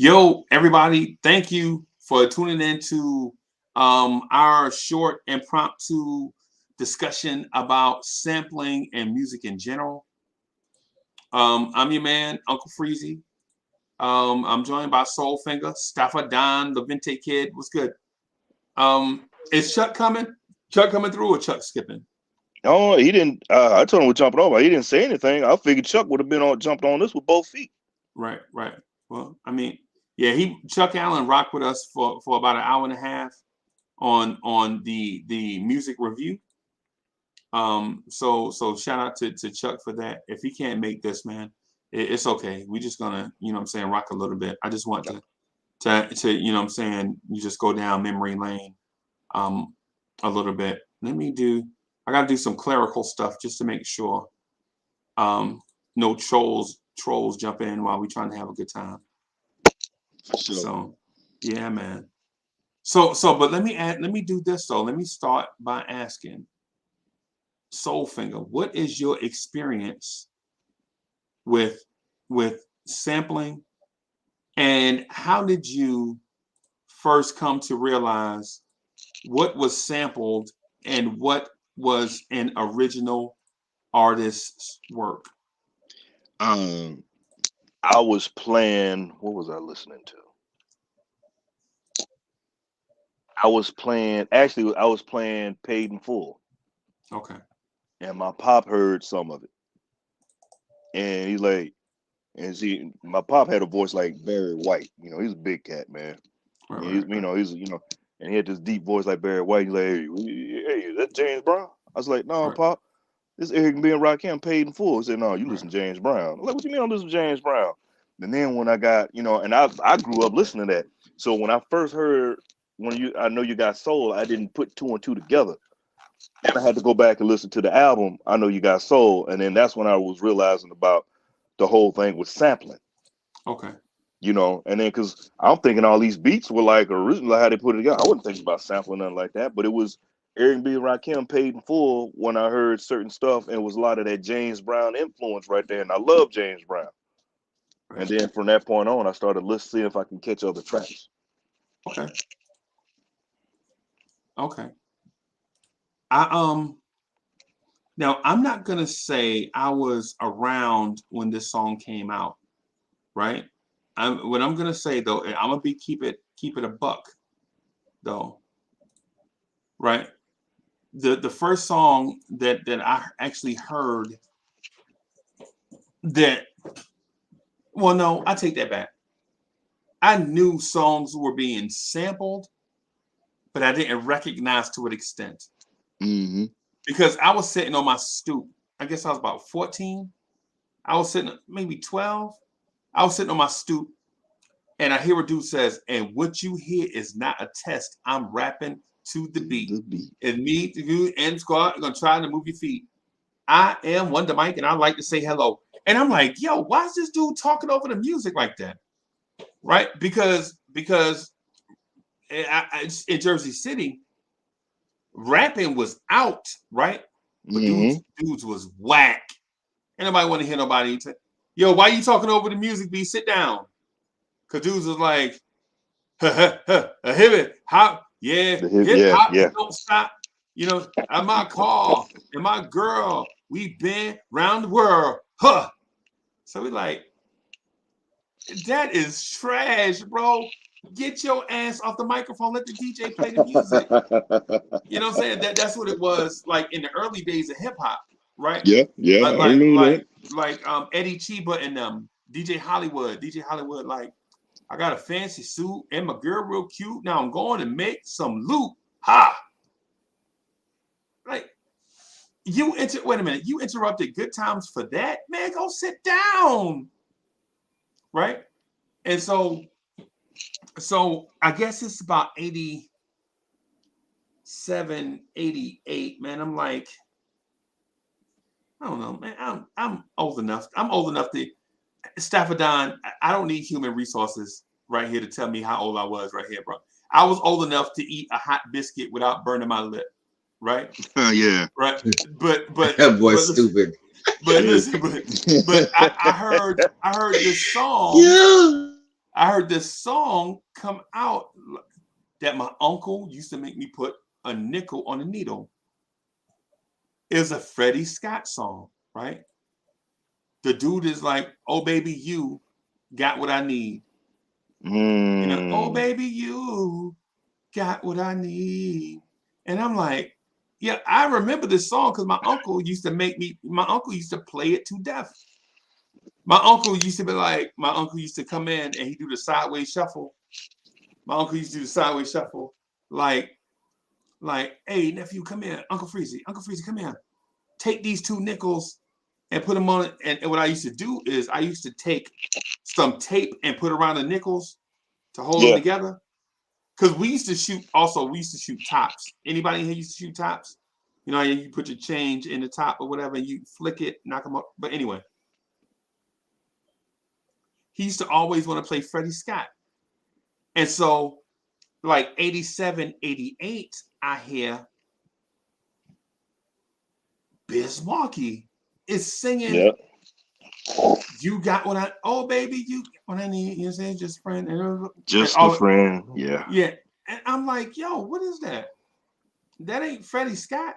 Yo, everybody, thank you for tuning in to our short impromptu discussion about sampling and music in general. I'm your man, Uncle Freezie. I'm joined by Soulfinger, Stapha Don, the Vente Kid. What's good? Is Chuck coming? Chuck coming through or Chuck skipping? Oh, he didn't. I told him we're jumping over. He didn't say anything. I figured Chuck would have been on jumped on this with both feet. Right, right. Well, I mean, yeah, Chuck Allen rocked with us for about an hour and a half on the music review. So shout out to Chuck for that. If he can't make this, man, it's okay. We just gonna, what I'm saying, rock a little bit. I just want to what I'm saying, you just go down memory lane a little bit. I gotta do some clerical stuff just to make sure no trolls jump in while we trying to have a good time. Sure. So yeah, man. But let me do this though. Let me start by asking Soulfinger, what is your experience with sampling, and how did you first come to realize what was sampled and what was an original artist's work? I was playing. What was I listening to? I was playing. Actually, I was playing Paid in Full. Okay. And my pop heard some of it, and he's like, and see, my pop had a voice like Barry White. He's a big cat, man. Right, He's, and he had this deep voice like Barry White. He's like, hey, is that James Brown? I was like, no, Pop, this Eric B. and Rakim Paid in Full. He said, no, you listen to James Brown. I'm like, what you mean I listen to James Brown? And then when I got, and I grew up listening to that. So when I first heard I Know You Got Soul, I didn't put two and two together. And I had to go back and listen to the album, I Know You Got Soul. And then that's when I was realizing about the whole thing with sampling. Okay. And then because I'm thinking all these beats were like originally how they put it together. I wasn't thinking about sampling nothing like that, but it was Eric B. and Rakim Paid in Full when I heard certain stuff, and it was a lot of that James Brown influence right there. And I love James Brown. Right. And then from that point on, I started listening if I can catch other tracks. Okay. Now I'm not gonna say I was around when this song came out, right? What I'm gonna say though, I'm gonna keep it a buck, though, right? The first song that I actually heard well, no, I take that back. I knew songs were being sampled, but I didn't recognize to what extent. Mm-hmm. Because I was sitting on my stoop. I guess I was about 14. I was sitting, maybe 12. I was sitting on my stoop, and I hear a dude says, and what you hear is not a test. I'm rapping to the beat. And me, you, and Squad are going to try to move your feet. I am Wonder Mike, and I like to say hello. And I'm like, yo, why is this dude talking over the music like that? Right? Because in Jersey City, rapping was out, right? But dudes was whack. And nobody want to hear nobody say, yo, why you talking over the music, B? Sit down. Cause dudes was like, hip it, hop, hip hop, don't stop. I'm my car and my girl, we been round the world. So we like, that is trash, bro. Get your ass off the microphone. Let the DJ play the music. You know what I'm saying? That's what it was like in the early days of hip hop, right? Yeah. Like Eddie Chiba and DJ Hollywood. DJ Hollywood, like, I got a fancy suit and my girl real cute. Now I'm going to make some loot. Ha! Like, wait a minute. You interrupted Good Times for that? Man, go sit down. Right? And so I guess it's about 87, 88, man. I'm like, I don't know, man. I'm old enough. I'm old enough to Stapha Don. I don't need human resources right here to tell me how old I was right here, bro. I was old enough to eat a hot biscuit without burning my lip. Right? Yeah. Right. But that boy's stupid. But listen, but I heard this song. Yeah. I heard this song come out that my uncle used to make me put a nickel on a needle. It was a Freddie Scott song, right? The dude is like, "Oh baby, you got what I need." You know, "Oh baby, you got what I need." And I'm like, yeah, I remember this song because my uncle used to play it to death. My uncle used to come in and he do the sideways shuffle. My uncle used to do the sideways shuffle, like, hey nephew, come here, Uncle Freezie, come here. Take these 2 nickels and put them on it. And what I used to do is I used to take some tape and put around the nickels to hold them together. Because we used to shoot tops. Anybody here used to shoot tops? You know, you put your change in the top or whatever, and you flick it, knock them up. But anyway, he used to always want to play Freddie Scott. And so, like 87, 88, I hear Biz Markie is singing, "You got what I, oh baby, you got what I need." You know what I'm saying? Just friend. Just a friend. Yeah. Yeah. And I'm like, yo, what is that? That ain't Freddie Scott.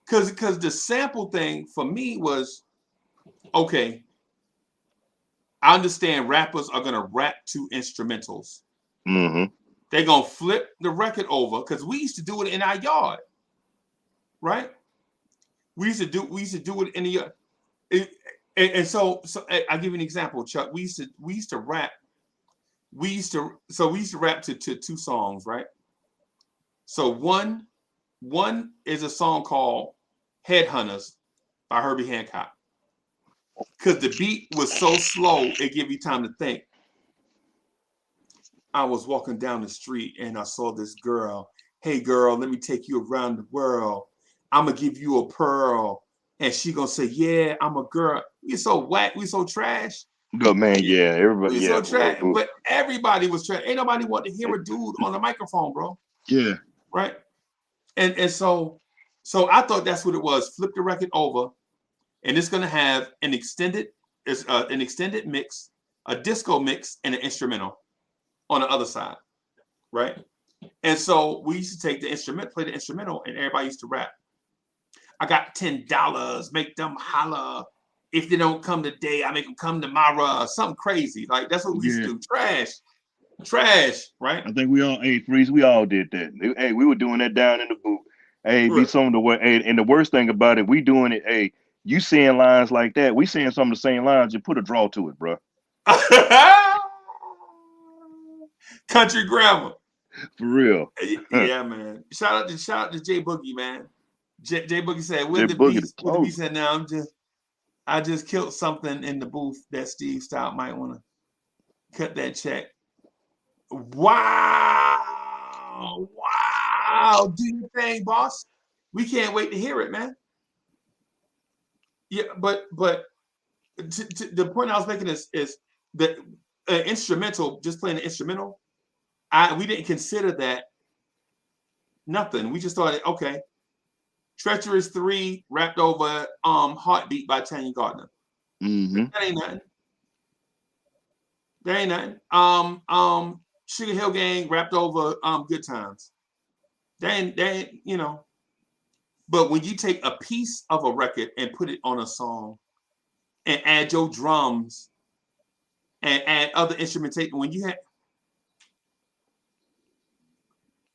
Because the sample thing for me was, okay, I understand rappers are going to rap to instrumentals. Mm-hmm. They're going to flip the record over because we used to do it in our yard, right? We used to do it in the yard. And so I'll give you an example, Chuck. We used to rap. We used to rap to 2 songs, right? So one is a song called Headhunters by Herbie Hancock. Because the beat was so slow, it gave you time to think. I was walking down the street and I saw this girl. "Hey girl, let me take you around the world. I'm gonna give you a pearl." And she gonna say, "Yeah, I'm a girl." We so whack, we so trash. Good man, yeah. Everybody, We so trash, but everybody was trash. Ain't nobody want to hear a dude on the microphone, bro. Yeah. Right? And so I thought that's what it was. Flip the record over, and it's gonna have an extended mix, a disco mix, and an instrumental on the other side, right? And so we used to take the instrument, play the instrumental, and everybody used to rap. "I got $10, make them holler. If they don't come today, I make them come tomorrow." Something crazy. Like that's what we used to do. Trash, right? I think we all, hey, Freeze, we all did that. Hey, we were doing that down in the booth. Hey, be some of the way. Hey, and the worst thing about it, we doing it. Hey, you saying lines like that, we saying some of the same lines. You put a draw to it, bro. Country grammar. For real. Yeah, man. Shout out to J Boogie, man. J Boogie said, "With the Boogie beats, with the beats." And now I just killed something in the booth that Steve Stout might want to cut that check. Wow. Do your thing, boss. We can't wait to hear it, man. Yeah, but the point I was making is that instrumental, just playing the instrumental, we didn't consider that nothing. We just thought, okay, Treacherous 3 rapped over Heartbeat by Tanya Gardner. Mm-hmm. That ain't nothing. Sugar Hill Gang rapped over Good Times. They ain't, you know. But when you take a piece of a record and put it on a song and add your drums and add other instrumentation, when you had,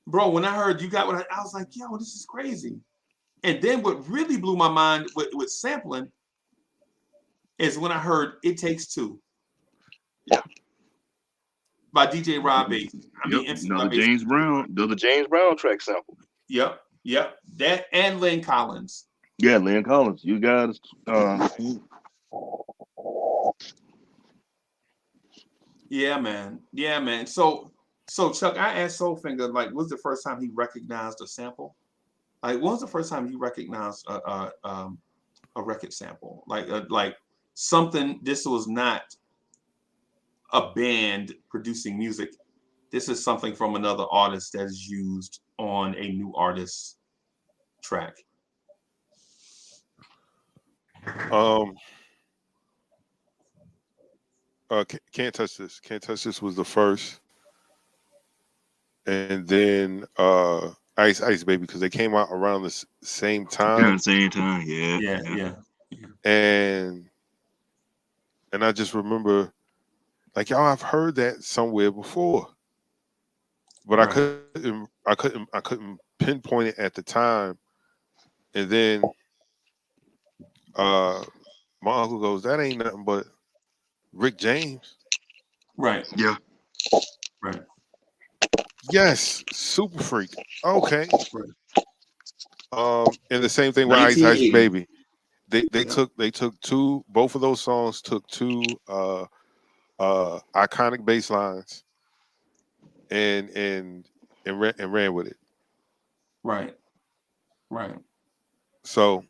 bro, when I heard You Got What I was like, yo, this is crazy. And then what really blew my mind with sampling is when I heard It Takes Two. Yeah. By DJ Rob Bass. Another James Brown. The James Brown track sample. Yep. That and Lynn Collins. Yeah, Lynn Collins. You guys. Yeah, man. So Chuck, I asked Soulfinger, like, what's the first time he recognized a sample? Like, when was the first time you recognized a record sample? Like something. This was not a band producing music. This is something from another artist that is used on a new artist's track. Can't touch this. Can't touch this was the first, and then Ice Baby, because they came out around the same Around time, the same time, Yeah, yeah. yeah. and I just remember like, y'all, I've heard that somewhere before, but Right. I couldn't pinpoint it at the time, and then uh my uncle goes, "That ain't nothing but Rick James." Right. Yeah. Right. Yes, Super Freak. Okay. Right. And the same thing with Ice 1980. Baby. They Yeah. took two, both of those songs took two iconic bass lines and and ran with it. Right. Right. So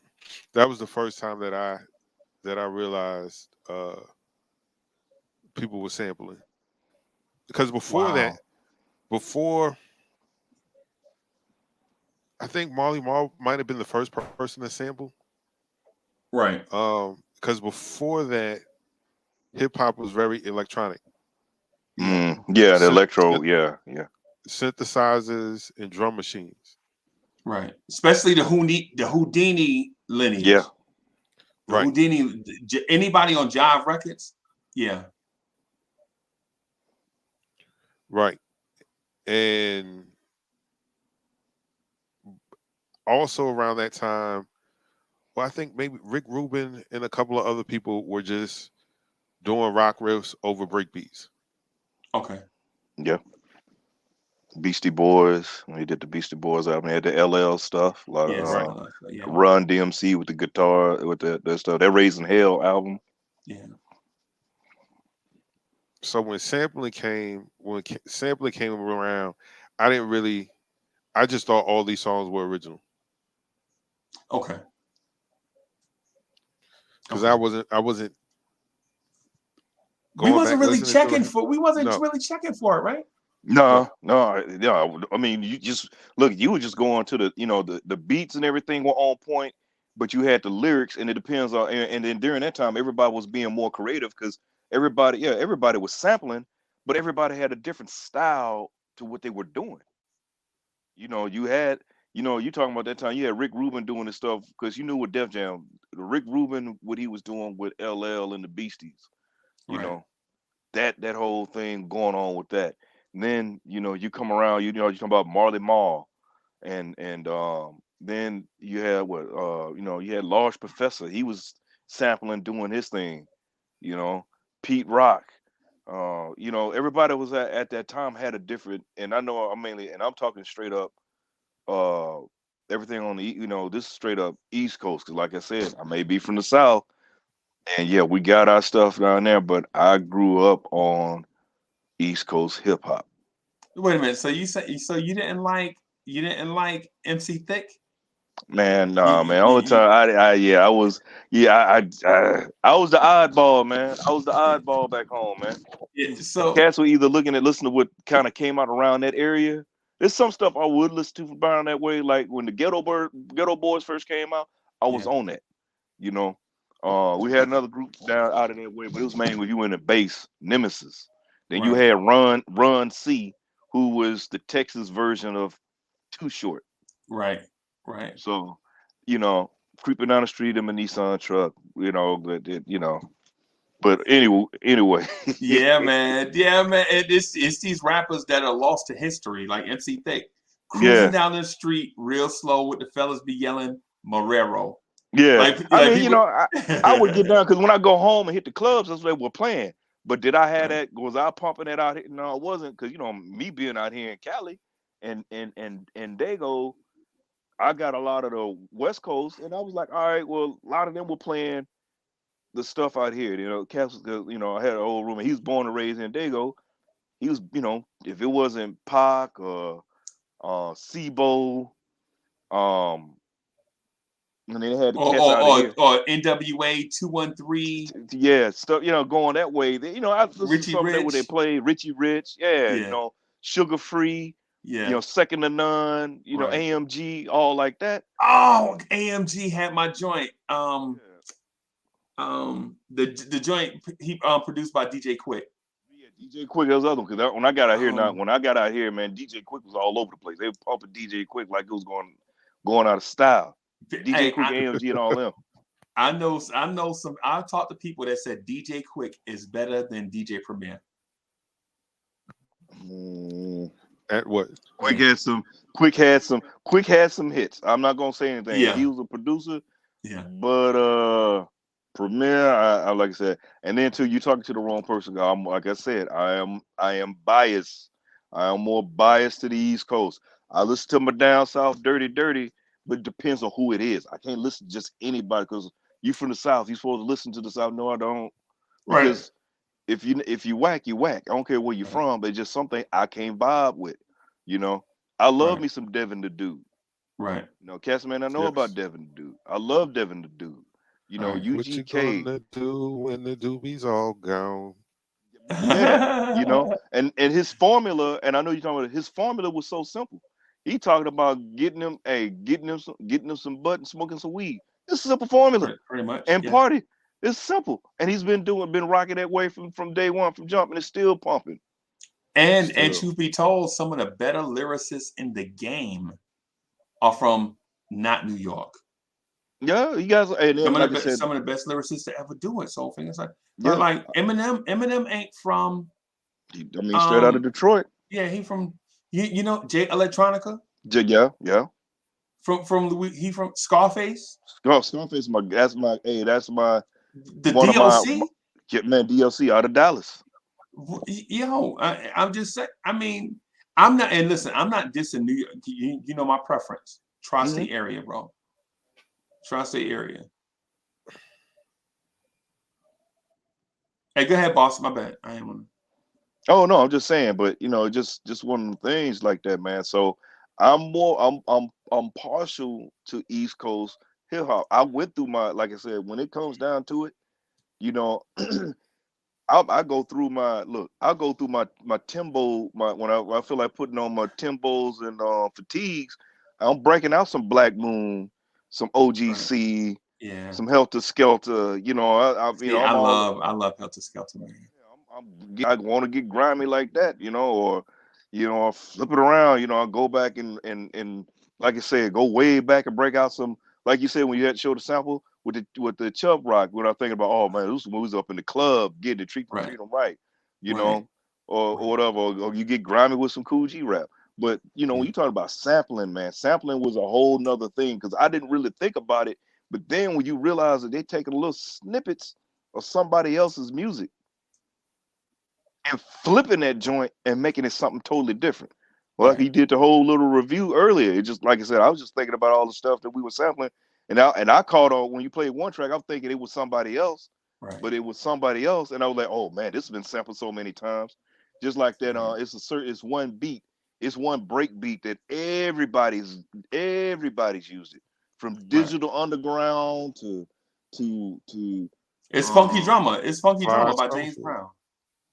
that was the first time that I realized people were sampling. Because before that, Wow. before I think Marley Marl might have been the first person to sample. Right. Because before that, hip hop was very electronic. Yeah. Yeah, the Synth, electro, yeah. synthesizers and drum machines. Right. Especially the Houdini Yeah. lineage. The Right, Houdini. Anybody on Jive Records? Yeah. right. And also around that time, well, I think maybe Rick Rubin and a couple of other people were just doing rock riffs over breakbeats. Okay. Yeah. Beastie Boys. When he did the Beastie Boys album, they had the LL stuff. A lot of Yeah. Right, Something like that. Yeah. Run DMC with the guitar, with that stuff. That Raising Hell album. Yeah. so when sampling came around, I didn't really. I just thought all these songs were original Okay. because Okay. I wasn't going back listening to it. We wasn't No, really checking for it, right? no, No. I mean, you just look. You were just going to the beats and everything were on point, but you had the lyrics, and it depends on. And then during that time, everybody was being more creative because everybody was sampling, but everybody had a different style to what they were doing. You had, you talking about that time. You had Rick Rubin doing this stuff because you knew with Def Jam, Rick Rubin, what he was doing with LL and the Beasties. You Right. know, that whole thing going on with that. And then you come around, you talking about Marley Marl, and then you had you had Large Professor. He was sampling, doing his thing. You know, Pete Rock. Everybody was at that time had a different, and I know I'm mainly, and I'm talking straight up. Uh, Everything on the this is straight up East Coast because, like I said, I may be from the South, and yeah, we got our stuff down there, but I grew up on East Coast hip hop. Wait a minute. So you said you didn't like MC Thick? Man, You, nah, man. Only you, time I was, yeah, I was the oddball, man. I was the you, oddball back home, man. so Cats were either listening to what kind of came out around that area. There's some stuff I would listen to from around that way, like when the Ghetto Boys first came out. I was yeah. on that, you know. We had another group down out of that way, but it was mainly when you were in the bass, Nemesis. Then you Right. had Run C, who was the Texas version of Too Short. Right. Right. So, you know, creeping down the street in a Nissan truck, But anyway, Yeah, man. Yeah, man. It's these rappers that are lost to history, like MC Thick, cruising yeah, down the street real slow with the fellas be yelling Marrero. yeah. I Like mean, people. I would get down because when I go home and hit the clubs, that's what they were playing. But did I have Right. that? Was I pumping that out here? No, I wasn't, because me being out here in Cali and Dago, I got a lot of the West Coast, and I was like, all right, well, a lot of them were playing the stuff out here. Cass, I had an old roommate. He was born and raised in Dago. He was, if it wasn't Pac or Sibo, um, and they had the cats out of here. Or NWA 213, Yeah, stuff, going that way. I listened to Richie some of that where they Rich. played Richie Rich. Yeah, Yeah. Sugar Free. Yeah. Second to None. Right. AMG, all like that. Oh, AMG had my joint. Yeah. The joint he produced by DJ Quick. Yeah, DJ Quick, that was the other one. Because when I got out here, man, DJ Quick was all over the place. They were pumping DJ Quick like it was going out of style. DJ Quick, AMG, and all them. I know some. I talked to people that said DJ Quick is better than DJ Premier. At what? Quick had some hits. I'm not gonna say anything. Yeah. He was a producer. Yeah. But Premier, I like I said, and then too, you talking to the wrong person. Like I said, I am biased. I am more biased to the East Coast. I listen to my down south, dirty, but it depends on who it is. I can't listen to just anybody because you from the South. You supposed to listen to the South. No, I don't. Because if you whack, you whack. I don't care where you're from, but it's just something I can't vibe with. You know, I love me some Devin the Dude. Right. You know, Castman, I know about Devin the Dude. I love Devin the Dude. You know, UGK. What you gonna do when the doobies all gone? Yeah, you know, and his formula, and I know you're talking about his formula was so simple. He talking about getting them some butt and smoking some weed. It's a simple formula. Pretty much. And party. It's simple. And he's been rocking that way from day one, from jump, and it's still pumping. And truth be told, some of the better lyricists in the game are from not New York. Yeah, you guys. And some of the best lyricists to ever do it. So things like, like Eminem ain't from. I mean, straight out of Detroit. Yeah, he from you know J Electronica. Yeah. He from Scarface. Scarface, that's my the DLC. Man, DLC out of Dallas. Yo, I'm just saying. I mean, I'm not. And listen, I'm not dissing New York. You know my preference, tri-state area, bro. Tri-state area. Hey, go ahead, boss. My bad. I am. Oh no, I'm just saying, but you know, just one of the things like that, man. So I'm partial to East Coast hip hop. I went through like I said, when it comes down to it, you know, I go through my Timbo, when I feel like putting on my Timbos and fatigues, I'm breaking out some Black Moon, some OGC, some Helter Skelter. You know, I love Helter Skelter, man. I want to get grimy like that, you know, or flip it around. You know, I go back and like I said, go way back and break out some, like you said, when you had to show the sample with the Chubb Rock. When I think about, oh man, those moves up in the club, getting to treat them right, you know, or whatever, or you get grimy with some Cool G rap. But you know, when you talk about sampling, man, sampling was a whole nother thing because I didn't really think about it. But then when you realize that they're taking little snippets of somebody else's music and flipping that joint and making it something totally different. Well, he did the whole little review earlier. It just, like I said, I was just thinking about all the stuff that we were sampling, and I caught on when you played one track. I'm thinking it was somebody else, but it was somebody else, and I was like, oh man, this has been sampled so many times. Just like that, it's one beat, it's one break beat that everybody's used it, from Digital Underground to it's Funky Drummer. It's Funky Drummer by James Brown.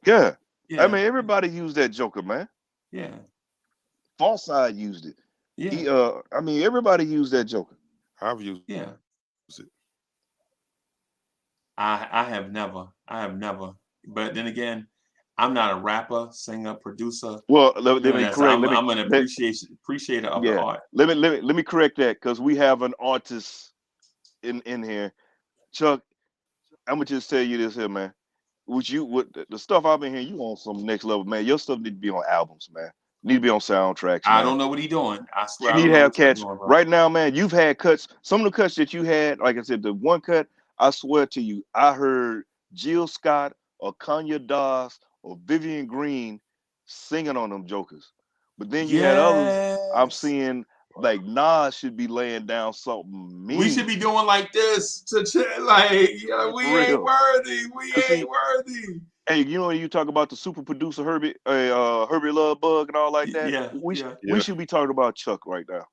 Yeah. I mean, everybody used that Joker, man. Yeah. False Side used it. Yeah. I mean, everybody used that Joker. I've used it. I have never. But then again, I'm not a rapper, singer, producer. Well, let me correct. I'm an appreciator of the art. Let me correct that because we have an artist in here. Chuck, I'm gonna just tell you this here, man. With the stuff I've been hearing, you on some next level, man. Your stuff need to be on albums, man. Need to be on soundtracks. Man. I don't know what he's doing. I swear. You need to have cuts right now, man. You've had cuts. Some of the cuts that you had, like I said, the one cut, I swear to you, I heard Jill Scott or Kanye Doss or Vivian Green singing on them jokers. But then you had others. I'm seeing like Nas should be laying down something mean. We should be doing like this to we ain't worthy. We ain't worthy. Hey, you know when you talk about the super producer Herbie, Herbie Love Bug and all like that? We should be talking about Chuck right now.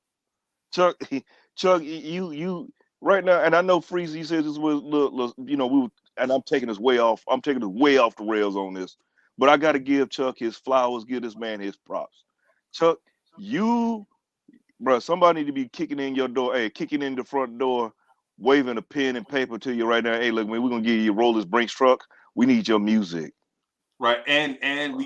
Chuck, you right now, and I know Freezie says this was, you know, and I'm taking us way off. I'm taking us way off the rails on this, but I got to give Chuck his flowers, give this man his props. Chuck, bro, somebody need to be kicking in your door, kicking in the front door waving a pen and paper to you right now. Hey, look, man, we're gonna give you your Rollers Brinks truck. We need your music. Right, and we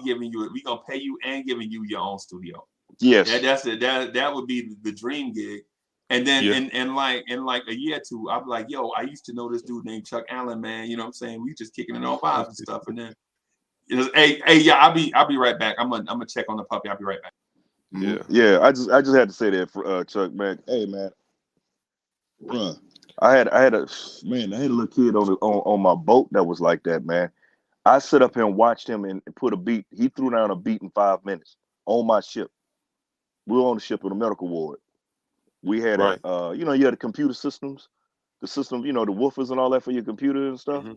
gonna pay you and giving you your own studio. Yes. That would be the dream gig. And then Yeah. in like a year or two, I'll be like, yo, I used to know this dude named Chuck Allen, man. You know what I'm saying? We just kicking it on vibes and stuff. And then hey, yeah, I'll be right back. I'm gonna check on the puppy. I'll be right back. Yeah. Yeah, I just had to say that for Chuck, man. Hey, man, bruh, I had a little kid on my boat that was like that, man. I sit up here and watched him and put a beat. He threw down a beat in 5 minutes on my ship. We were on the ship in a medical ward. We had Right. you had the computer systems, the system, the woofers and all that for your computer and stuff. Mhm.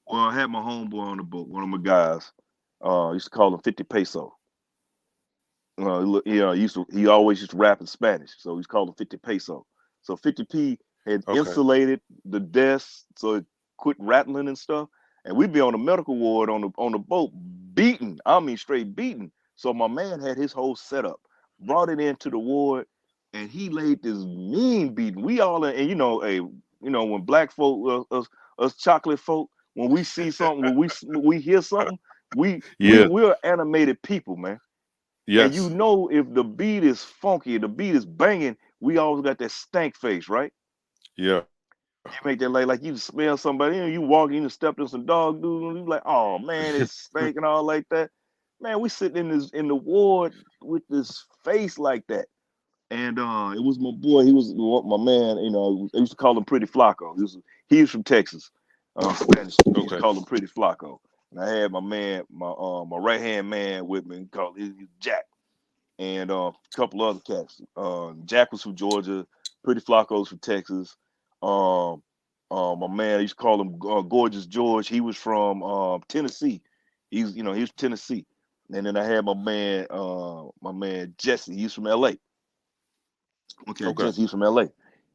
Well, I had my homeboy on the boat, one of my guys. Used to call him 50 peso. He always used to rap in Spanish, so he's called him 50 peso. So 50p had Okay. insulated the desk so it quit rattling and stuff. And we'd be on the medical ward on the boat, beating. I mean, straight beating. So my man had his whole setup, brought it into the ward, and he laid this mean beating. We all and when black folk, us chocolate folk, when we see something, when we hear something, Yeah. we're animated people, man. And Yes. if the beat is funky, the beat is banging, we always got that stank face, right? Yeah. You make that like you smell somebody, you walk in and stepped in some dog dude, and you like, oh man, it's stank and all like that. Man, we sitting in the ward with this face like that. And it was my boy, he was my man, I used to call him Pretty Flacco. He was from Texas. Spanish. We used to Okay. call him Pretty Flacco. And I had my man, my right hand man with me, called he was Jack. And a couple other cats. Jack was from Georgia. Pretty Flacco's from Texas. My man, I used to call him Gorgeous George. He was from Tennessee. He was Tennessee. And then I had my man Jesse. He's from LA. Okay, Jesse, he's from LA.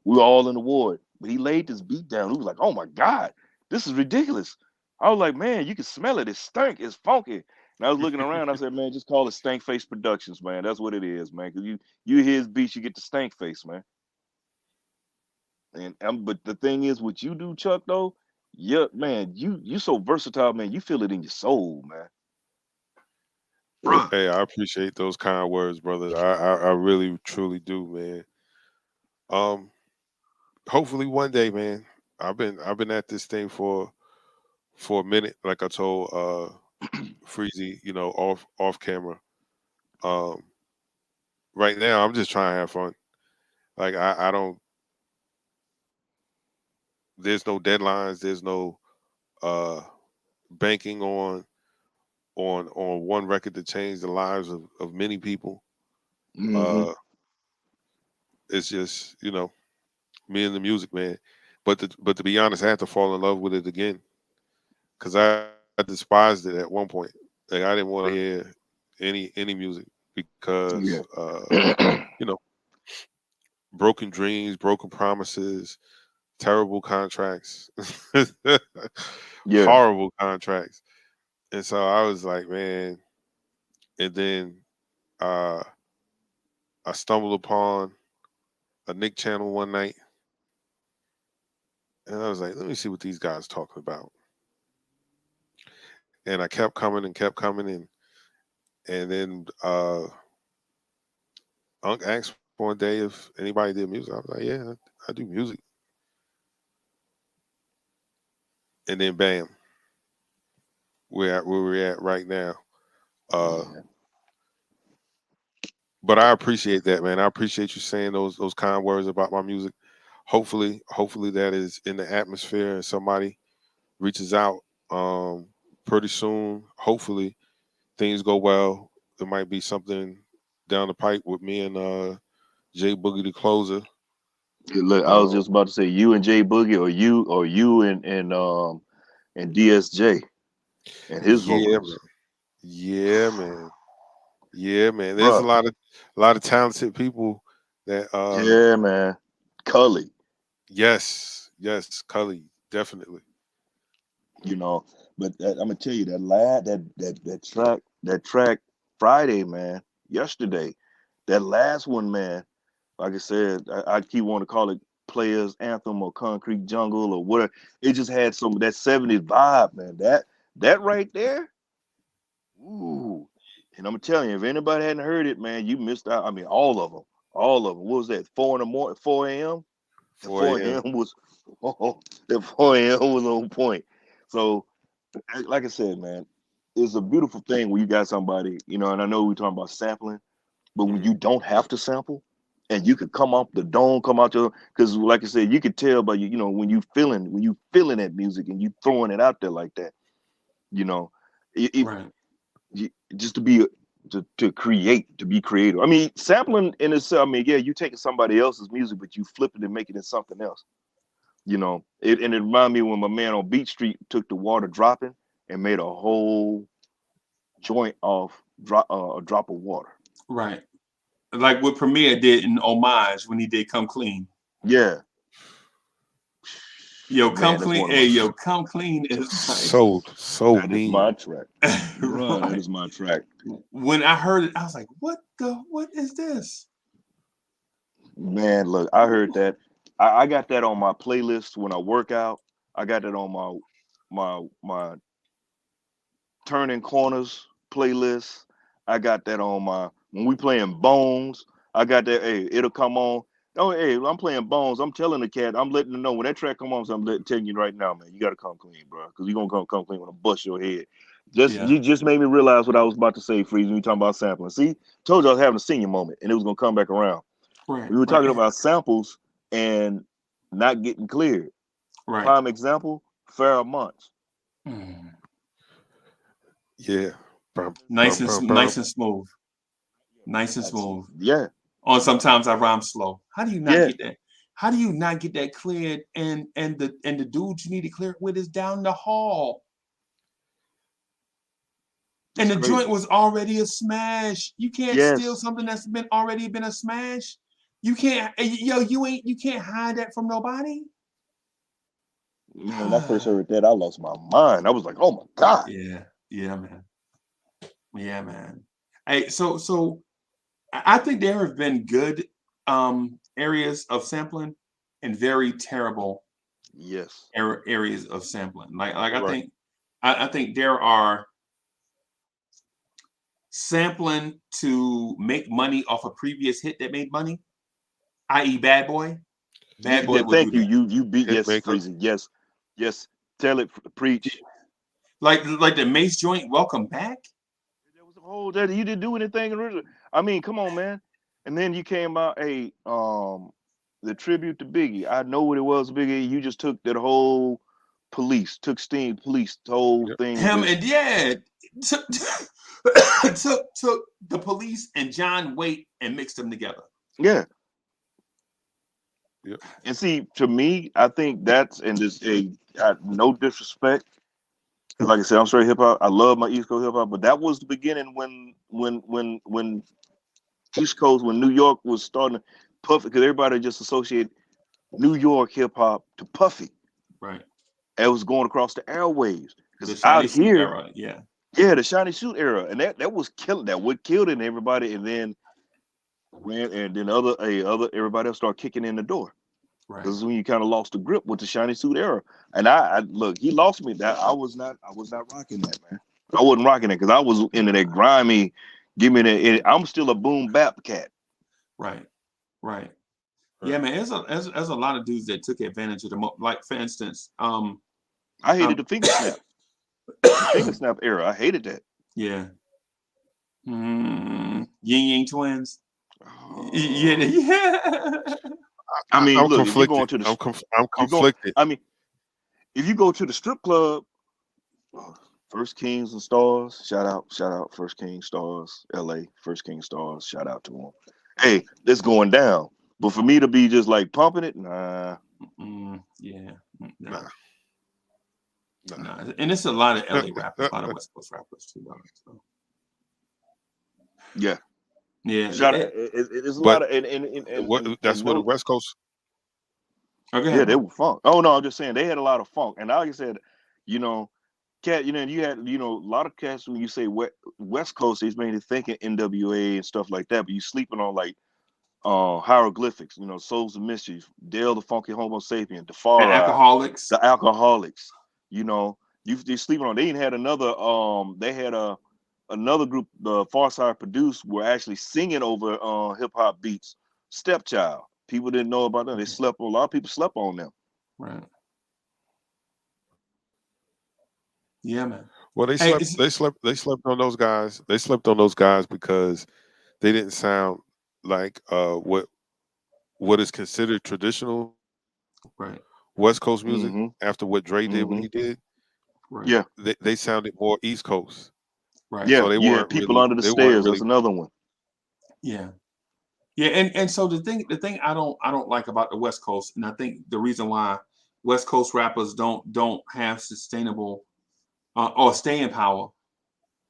We were all in the ward, but he laid this beat down. He was like, "Oh my God, this is ridiculous." I was like, "Man, you can smell it. It stank. It's funky." And I was looking around. I said, "Man, just call it Stank Face Productions, man. That's what it is, man. Because you hear his beats, you get the stank face, man." But the thing is, what you do, Chuck, though, yeah, man, you so versatile, man. You feel it in your soul, man. Bruh. Hey, I appreciate those kind words, brother. I really truly do, man. Hopefully one day, man. I've been at this thing for a minute, like I told Freezie, off camera. Um, right now I'm just trying to have fun. Like I don't. There's no deadlines. There's no uh banking on one record to change the lives of many people. Mm-hmm. Uh, it's just me and the music, man. But to be honest, I had to fall in love with it again because I despised it at one point. Like I didn't want to hear any music because Yeah. you know broken dreams, broken promises, terrible contracts, Yeah. horrible contracts. And so I was like, man. And then uh, I stumbled upon a Nick channel one night, and I was like, let me see what these guys talking about. And I kept coming, and then Unc asked one day if anybody did music. I was like, yeah, I do music. And then bam, we're at where we're at right now. Uh, Yeah. but I appreciate that, man. I appreciate you saying those kind words about my music. Hopefully that is in the atmosphere and somebody reaches out pretty soon. Hopefully things go well. There might be something down the pipe with me and Jay Boogie the closer. Look, I was Um, just about to say you and Jay Boogie, or you and DSJ and his yeah, vocals, man. Yeah, man. Yeah, man. There's bruh. a lot of talented people that Yeah, man. Cully, yes, Cully, definitely. you know. But I'm gonna tell you that track Friday, man. Yesterday, that last one, man. Like I said, I keep wanting to call it Players Anthem or Concrete Jungle or whatever. It just had some of that 70s vibe, man. That right there, ooh. And I'm telling you, if anybody hadn't heard it, man, you missed out. I mean, all of them. All of them. What was that? 4 in the morning, 4 a.m.? 4 a.m. was the 4 a.m. was on point. So, like I said, man, it's a beautiful thing when you got somebody, you know, and I know we're talking about sampling, but when you don't have to sample and you could come off the dome, come out your, because like I said, you could tell by you know, when you feeling that music and you throwing it out there like that, you know, Right. just to be to create, to be creative. I mean, sampling in itself, I mean, yeah, you taking somebody else's music, but you flip it and make it in something else. You know, it reminded me when my man on Beach Street took the Water Dropping and made a whole joint off a drop of water. Right. Like what Premier did in Homage when he did Come Clean. Yeah. Yo, Man, Come that's Clean. one of Hey, my yo, Come Clean is so that is mean. my track. right. That is my track. When I heard it, I was like, what is this? Man, look, I heard that. I got that on my playlist when I work out. I got that on my Turning Corners playlist. I got that on my when we playing Bones. I got that. Hey, it'll come on. Oh, hey, I'm playing Bones. I'm telling the cat. I'm letting them know when that track come on. So I'm telling you right now, man. You got to come clean, bro, because you gonna come clean when I bust your head. You just made me realize what I was about to say, Freeze. When you talking about sampling, see, told you I was having a senior moment, and it was gonna come back around. Right. We were talking about samples and not getting cleared. Right. Prime example, Pharrell Months. Yeah. Nice and smooth. Nice and smooth. Yeah. Or sometimes I rhyme slow. How do you not Yeah. get that? How do you not get that cleared? And the dude you need to clear it with is down the hall. And the joint was already a smash. You can't steal something that's already been a smash. You can't, you can't hide that from nobody. Man, when I first heard that, I lost my mind. I was like, "Oh my god!" Yeah, man. Hey, so I think there have been good areas of sampling and very terrible areas of sampling. Like I think there are sampling to make money off a previous hit that made money, i.e. Bad Boy. Bad Boy would thank do you. that. You beat Freezie. Yes. Tell it, preach. Like the Mace joint, Welcome Back. There was a whole that you didn't do anything original. I mean, come on, man. And then you came out the tribute to Biggie. I know what it was, Biggie. You just took that whole police, took Sting police, the whole thing. Him and took the police and John Waite and mixed them together. Yeah. Yep. And see, to me, I think that's no disrespect. Like I said, I'm straight hip hop. I love my East Coast hip hop, but that was the beginning when East Coast, when New York was starting to puff, because everybody just associate New York hip hop to Puffy. Right. It was going across the airwaves. Because out here, era, the shiny suit era, and that was killing. That what killed it, and everybody, and then other everybody else started kicking in the door. Right. This is when you kind of lost the grip with the shiny suit era. And I look, he lost me. That I was not rocking that, man. I wasn't rocking it because I was into that grimy. Give me that. I'm still a boom bap cat. Right. Yeah, man. There's a lot of dudes that took advantage of the like, for instance, I hated the finger snap. Finger snap era. I hated that. Yeah. Yin Yang Twins. Yeah. I mean, I'm look, conflicted. if you go into I'm conflicted. I mean, if you go to the strip club, First Kings and Stars, shout out First King Stars, LA, First King Stars, shout out to them. Hey, it's going down. But for me to be just like pumping it, nah. Yeah. Nah. And it's a lot of LA rappers, a lot of West Coast rappers too. So. Yeah. It's a lot of that's where the West Coast. Okay. Yeah, they were funk. Oh no, I'm just saying they had a lot of funk. And like I said, cat, you had a lot of cats when you say West Coast, he's mainly thinking NWA and stuff like that, but you sleeping on like Hieroglyphics, Souls of Mischief, Dale the Funky Homo Sapien, the And Far Eye, Alcoholics. the Alcoholics. You're sleeping on. They even had another. They had another group, the Far Side produced, were actually singing over hip hop beats. Stepchild. People didn't know about them. They slept on. A lot of people slept on them. Right. Yeah, man. Well, they slept on those guys. They slept on those guys because they didn't sound like what is considered traditional right West Coast music Mm-hmm. after what Dre did when he did. Right. Yeah. They sounded more East Coast. Right. Yeah. So they You weren't had People really Under the Stairs. That's another one. Yeah. Yeah, and so the thing I don't like about the West Coast, and I think the reason why West Coast rappers don't have sustainable or staying power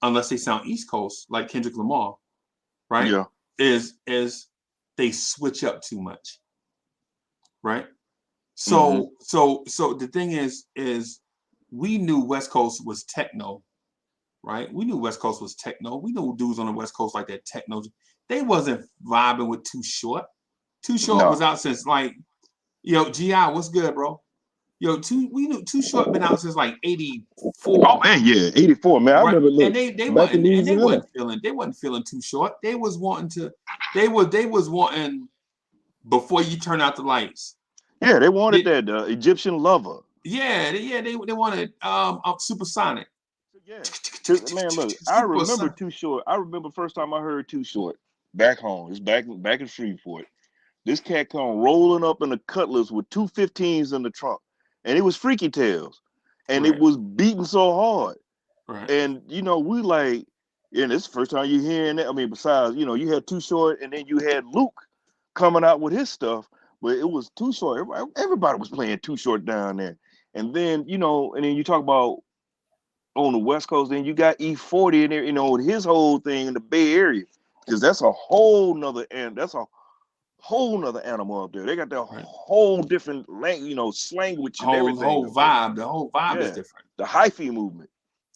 unless they sound East Coast like Kendrick Lamar, right? Yeah. Is they switch up too much, right? So the thing is we knew West Coast was techno, right? We knew West Coast was techno. We knew dudes on the West Coast like that techno. They wasn't vibing with Too Short. Too Short was out since GI, what's good, bro? We knew Too Short been out since like 84. Oh man, yeah, 84, man. I right? remember. Look, And they wasn't feeling Too Short. They was wanting Before You Turn Out the Lights. Yeah, they wanted that Egyptian Lover. Yeah, they wanted Supersonic. Yeah, man, look, I remember Too Short. I remember first time I heard Too Short back home. It's back in Shreveport. This cat come rolling up in a Cutlass with 2 15s in the trunk, and it was Freaky Tales, and it was beating so hard. Right. And we like, and it's the first time you hearing that. I mean, besides, you had Too Short, and then you had Luke coming out with his stuff, but it was Too Short. Everybody was playing Too Short down there. And then, and then you talk about on the West Coast, then you got E40 in there, his whole thing in the Bay Area, because that's a whole nother animal up there. They got their whole different language, and everything. Whole vibe. The whole vibe is different. The hyphy movement.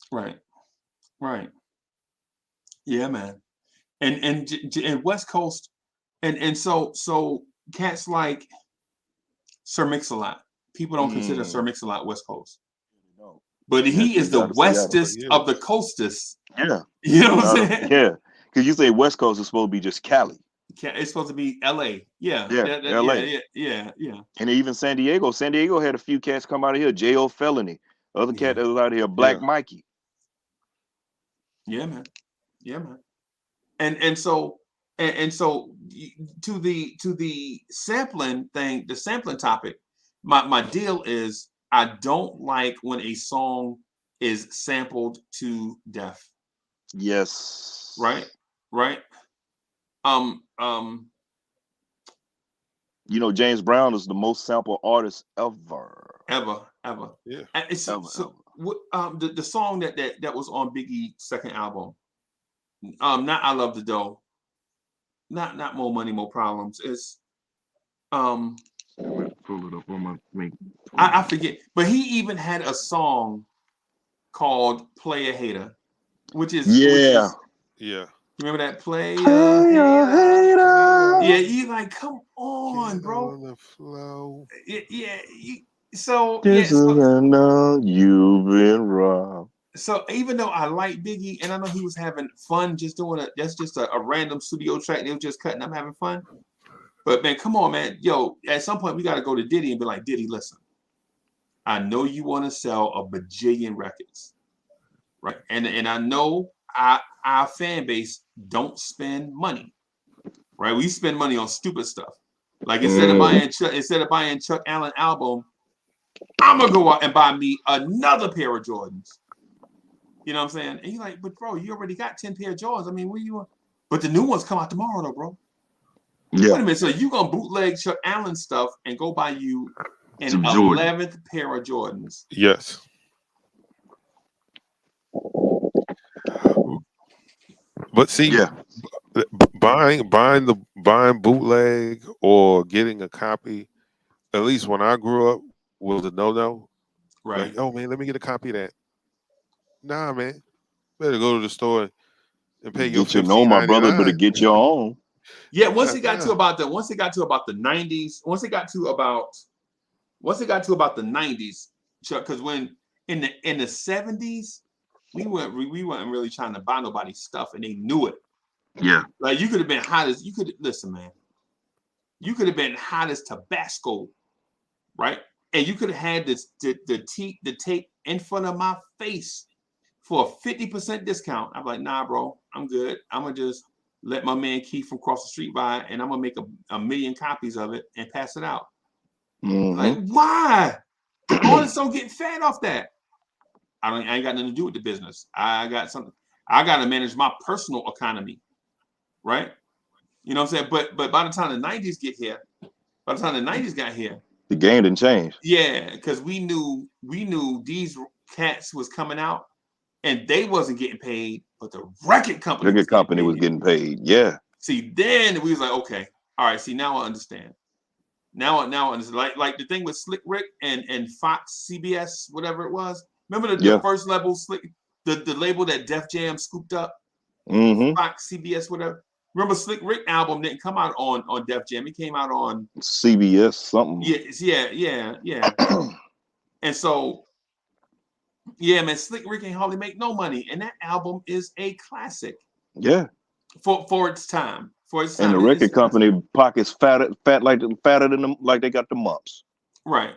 Right. Yeah, man. And West Coast, and so cats like Sir Mix-a-Lot. People don't consider Sir Mix-a-Lot West Coast. No. But he is the westest of the coastest. Yeah. You know what I'm saying? Yeah. Because you say West Coast is supposed to be just Cali. It's supposed to be LA. Yeah. LA. Yeah. And even San Diego. San Diego had a few cats come out of here. J.O. Felony. Other cat that was out of here, Black Mikey. Yeah, man. And so to the sampling thing, the sampling topic, my deal is I don't like when a song is sampled to death. Yes. Right. James Brown is the most sampled artist ever. Yeah. The song that was on Biggie's second album, not I Love the Dough, not More Money, More Problems. It's pull it up on my I forget, but he even had a song called Player Hater, which is remember that Player Hater? Yeah, you like, come on, bro. On the flow. So I know you've been wrong. So even though I like Biggie and I know he was having fun just doing that's just a random studio track, they were just cutting up having fun. But man, come on, man. Yo, at some point we got to go to Diddy and be like, Diddy, listen, I know you want to sell a bajillion records, right? And I know our fan base don't spend money, right? We spend money on stupid stuff. Like instead of buying Chuck Allen album, I'm gonna go out and buy me another pair of Jordans. You know what I'm saying? And you're like, but bro, you already got 10 pair of Jordans. I mean, what do you want? But the new ones come out tomorrow, though, bro. Yeah. Wait a minute. So you gonna bootleg Chuck Allen stuff and go buy you an 11th pair of Jordans? Yes. But see, buying bootleg or getting a copy, at least when I grew up, was a no-no. Right. Like, oh man, let me get a copy of that. Nah, man. Better go to the store and pay your $15.99. My brother better get your own. Yeah, once it got to about the 90s, once it got to about the 90s, Chuck, because when in the 70s, we weren't really trying to buy nobody's stuff, and they knew it. Yeah. Like you could have been hot as listen, man. You could have been hot as Tabasco, right? And you could have had the tape in front of my face for a 50% discount. I'm like, nah, bro, I'm good. I'm gonna just let my man Keith from across the street buy it, and I'm gonna make a million copies of it and pass it out. Like, why? Artists don't get fed off that. I ain't got nothing to do with the business. I got to manage my personal economy, right? You know what I'm saying? But by the time the 90s got here, the game didn't change. Yeah, because we knew these cats was coming out and they wasn't getting paid, but the record company was getting paid. Yeah. See, then we was like, okay, all right. See, now I understand. Now I understand. Like the thing with Slick Rick and Fox, CBS, whatever it was. Remember the first level Slick, the label that Def Jam scooped up, Fox, CBS, whatever. Remember, Slick Rick album didn't come out on Def Jam. It came out on CBS something. Yeah. And so, yeah, man, Slick Rick ain't hardly make no money, and that album is a classic. Yeah. For its time. And the record company pockets fatter than them, like they got the mumps. Right.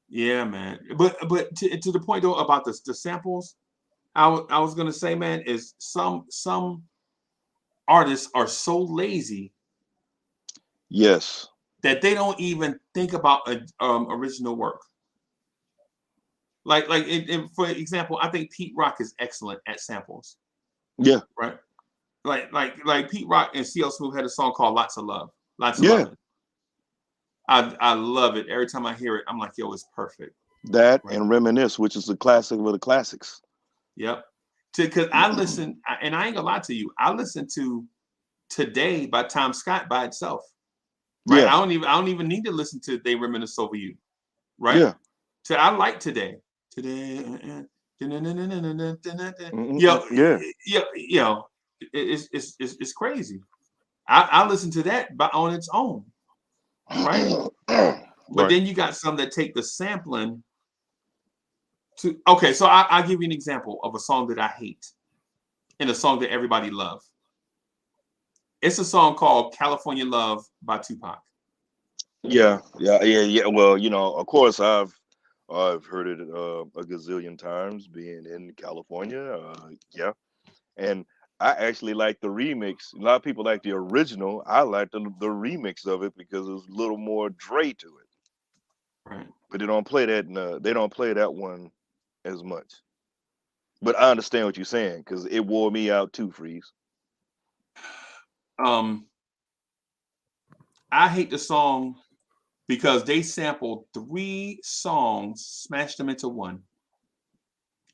Yeah, man. But to the point though about the samples, I was gonna say, man, is some artists are so lazy. Yes. That they don't even think about original work. Like for example, I think Pete Rock is excellent at samples. Yeah. Right. Like Pete Rock and CL Smooth had a song called "Lots of Love." Lots of love. I love it. Every time I hear it, I'm like, yo, it's perfect. That and Reminisce, which is the classic of the classics. Yep. Because I listen, and I ain't gonna lie to you, I listen to Today by Tom Scott by itself. Right. Yeah. I don't even need to listen to They Reminisce Over You. Right. Yeah. So I like Today. It's crazy. I listen to that on its own. Right. But then you got some that take the sampling to so I'll give you an example of a song that I hate and a song that everybody loves. It's a song called California Love by Tupac. Yeah. Well, of course I've heard it a gazillion times being in California. And I actually like the remix. A lot of people like the original. I like the remix of it because there's a little more Dre to it. Right. But they don't play that. They don't play that one as much. But I understand what you're saying because it wore me out too, Freeze. I hate the song because they sampled 3 songs, smashed them into one.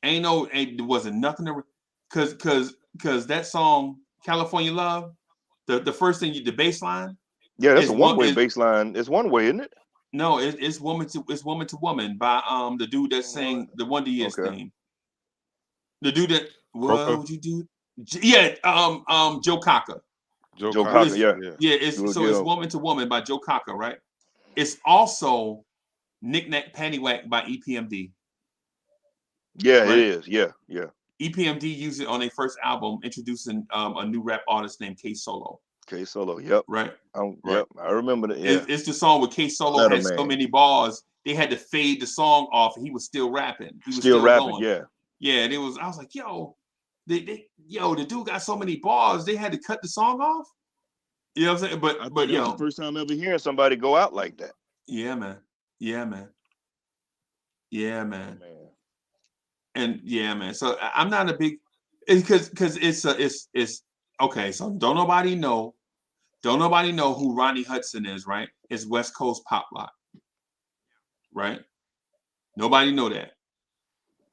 It wasn't nothing to because that song California Love, the first thing the bass line. Yeah, that's a one-way bass line. It's one way, isn't it? No, it's woman to woman by the dude that sang the Wonder Years theme. The dude that what would you do? Yeah, Joe Cocker. Joe Cocker, yeah. It's Woman to Woman by Joe Cocker, right? It's also Knick Knack Paddywhack by EPMD. Yeah, right? It is. Yeah. EPMD used it on their first album, introducing a new rap artist named K Solo. K Solo, yep. Right. Yep, I remember that. Yeah. It's the song where K Solo had so many bars, they had to fade the song off, and he was still rapping. He was still rapping, going. Yeah. Yeah, and I was like, yo, the dude got so many bars, they had to cut the song off. You know what I'm saying? But that was the first time ever hearing somebody go out like that. Yeah, man. And yeah, man. So I'm not a big because it's okay. So don't nobody know who Ronnie Hudson is, right? It's West Coast pop rock, right? Nobody know that,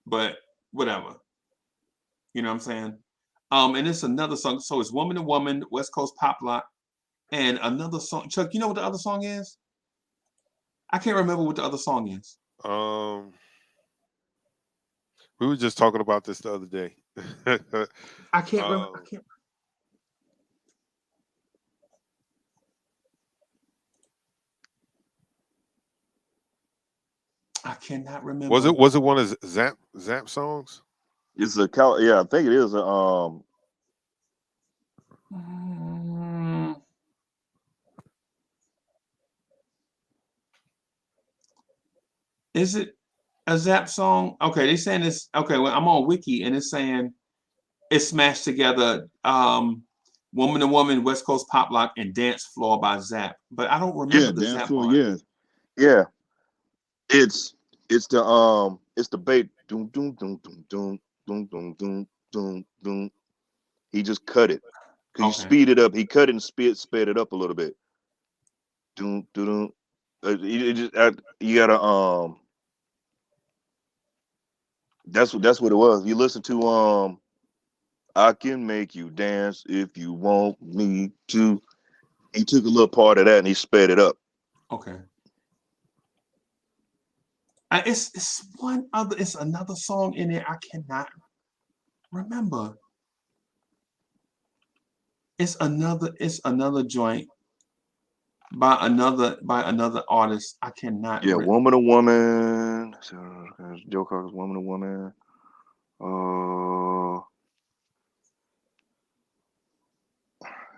but whatever. You know what I'm saying? And it's another song. So it's Woman to Woman, West Coast pop rock, and another song. Chuck, you know what the other song is? I can't remember what the other song is. We were just talking about this the other day. I can't remember. I cannot remember. Was it one of Zap songs? It's a yeah, I think it is a Is it a Zap song? Okay, they saying this. Okay, well, I'm on Wiki and it's saying it's smashed together. Woman to Woman, West Coast Pop Lock, and Dance Floor by Zap. But I don't remember the Zap floor, part. Yeah. It's the bait. Doom doom doom doom doom doom doom doom doom doom. He just cut it. Cause you speed it up. He cut it and sped it up a little bit. Doom doom. You gotta That's what it was. You listen to I can make you dance if you want me to. He took a little part of that and he sped it up. Okay. It's one other. It's another song in there. I cannot remember. It's another joint by another artist. I cannot. Yeah, Woman to Woman. Joe Cocker's Woman to Woman.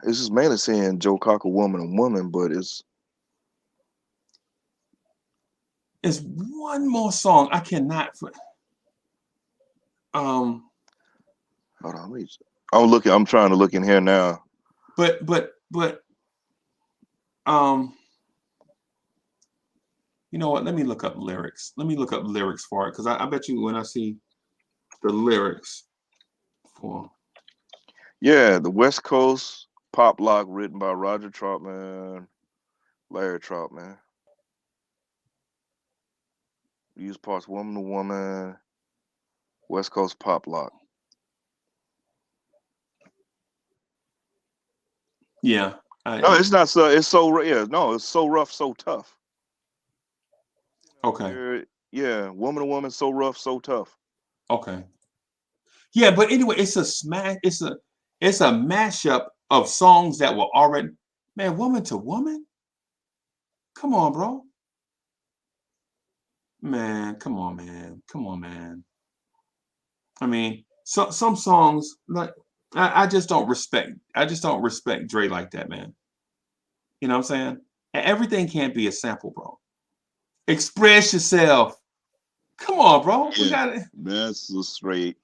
This is mainly saying Joe Cocker Woman to Woman, but it's one more song. I cannot. Hold on, I'm trying to look in here now. But you know what? Let me look up lyrics. Let me look up lyrics for it, because I bet you when I see the lyrics for the West Coast Pop Lock, written by Roger Troutman, Larry Troutman. Use parts Woman to Woman, West Coast Pop Lock. Yeah. No, it's not so. It's so no, it's So Rough, So Tough. Okay. Yeah, Woman to Woman, So Rough, So Tough. Okay. Yeah, but anyway, it's a smash. It's a mashup of songs that were already. Man, Woman to Woman. Come on, bro. Man, come on, man. Come on, man. I mean, some songs like I just don't respect. I just don't respect Dre like that, man. You know what I'm saying? And everything can't be a sample, bro. Express yourself. Come on, bro. We got it. That's so straight.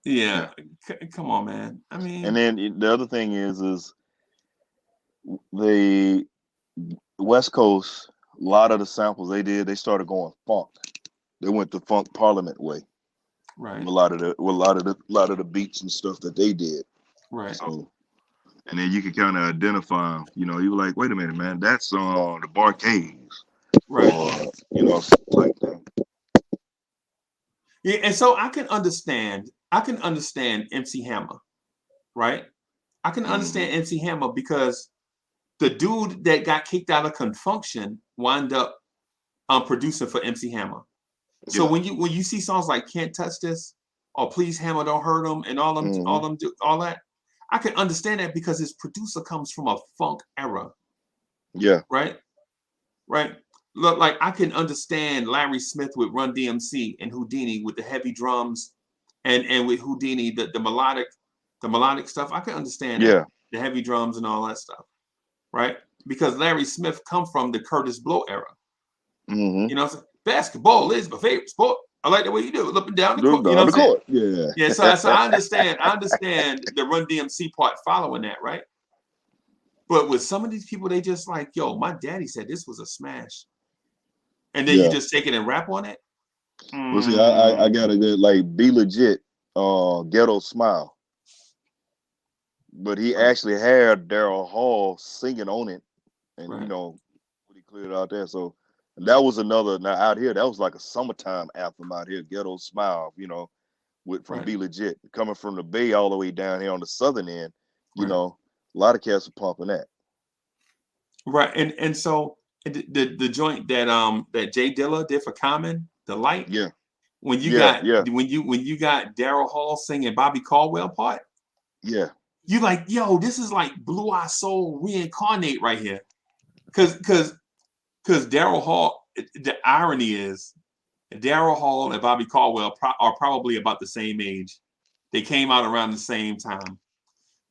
Yeah. Come on, man. I mean, and then the other thing is the West Coast. A lot of the samples they started going funk. They went the funk Parliament way. Right. A lot of the beats and stuff that they did. Right. So, and then you can kind of identify. You know, you were like, wait a minute, man, that's on the Barcades. Right. Or like that. Yeah, and so I can understand MC Hammer, right? I can understand MC Hammer because the dude that got kicked out of Confunction wound up producing for MC Hammer. So when you see songs like Can't Touch This or Please Hammer Don't Hurt Him and all that, I can understand that because his producer comes from a funk era. Yeah. Right? Right. Look, like I can understand Larry Smith with Run DMC and Houdini with the heavy drums and with Houdini the melodic stuff. I can understand that. The heavy drums and all that stuff. Right? Because Larry Smith come from the Curtis Blow era. You know, basketball is my favorite sport. I like the way you do it, up and down the court. You know what I'm saying? Yeah. Yeah. So I understand. I understand the Run DMC part following that, right? But with some of these people, they just like, yo, my daddy said this was a smash, and then you just take it and rap on it. Well, see, I got a good like Be Legit, Ghetto Smile, but he actually had Daryl Hall singing on it, and you know, he cleared it out there. So and that was another. Now out here, that was like a summertime anthem out here, Ghetto Smile. You know, from Be Legit, coming from the Bay all the way down here on the southern end. You know, a lot of cats are pumping that. Right, and so the joint that Jay Dilla did for Common, The Light. Yeah. when you got Daryl Hall singing Bobby Caldwell part. Yeah. You like, yo, this is like Blue Eye Soul reincarnate right here. Cause Daryl Hall, the irony is Daryl Hall and Bobby Caldwell are probably about the same age. They came out around the same time.